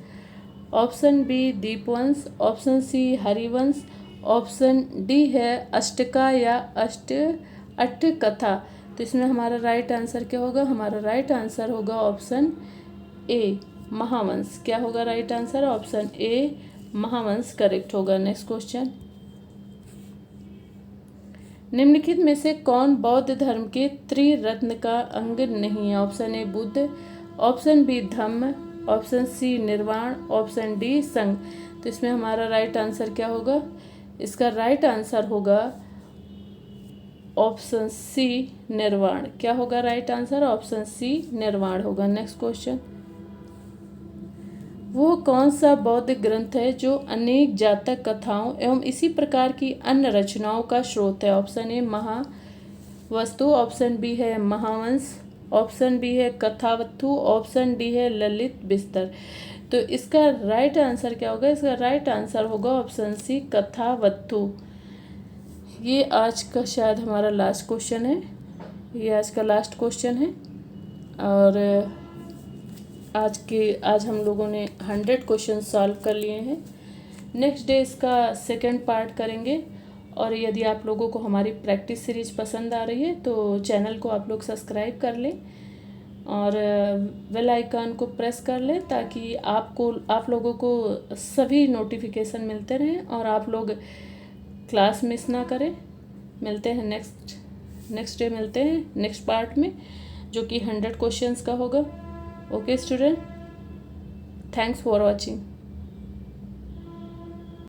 option B Dipavamsa, option C Harivamsa, option D है अष्टका या अष्टकथा। तो इसमें हमारा राइट आंसर क्या होगा? हमारा राइट आंसर होगा ऑप्शन ए महावंश। क्या होगा right answer? Option A Mahavamsa correct होगा। नेक्स्ट क्वेश्चन, निम्नलिखित में से कौन बौद्ध धर्म के त्रिरत्न का अंग नहीं है? Option A Buddha, option B Dhamma, option C nirvana, option D संघ। तो इसमें हमारा राइट आंसर क्या होगा? इसका राइट आंसर होगा ऑप्शन सी निर्वाण। क्या होगा राइट आंसर? ऑप्शन सी निर्वाण होगा। नेक्स्ट क्वेश्चन, वो कौन सा बौद्ध ग्रंथ है जो अनेक जातक कथाओं एवं इसी प्रकार की अन्य रचनाओं का स्रोत है? ऑप्शन ए महावस्तु, ऑप्शन बी है महावंश, ऑप्शन बी है कथावत्थु, ऑप्शन डी है ललित बिस्तर। तो इसका राइट आंसर क्या होगा? इसका राइट आंसर होगा ऑप्शन सी कथावत्थु। ये आज का शायद हमारा लास्ट क्वेश्चन है, ये आज का लास्ट क्वेश्चन है। और आज हम लोगों ने 100 क्वेश्चन सॉल्व कर लिए हैं। नेक्स्ट डे इसका सेकंड पार्ट करेंगे। और यदि आप लोगों को हमारी प्रैक्टिस सीरीज पसंद आ रही है तो चैनल को आप लोग सब्सक्राइब कर लें और बेल आइकन को प्रेस कर लें ताकि आप लोगों को सभी नोटिफिकेशन मिलते रहें और आप लोग क्लास मिस ना करें। मिलते हैं नेक्स्ट डे मिलते हैं नेक्स्ट पार्ट में जो कि 100 क्वेश्चंस का होगा। Okay student, thanks for watching.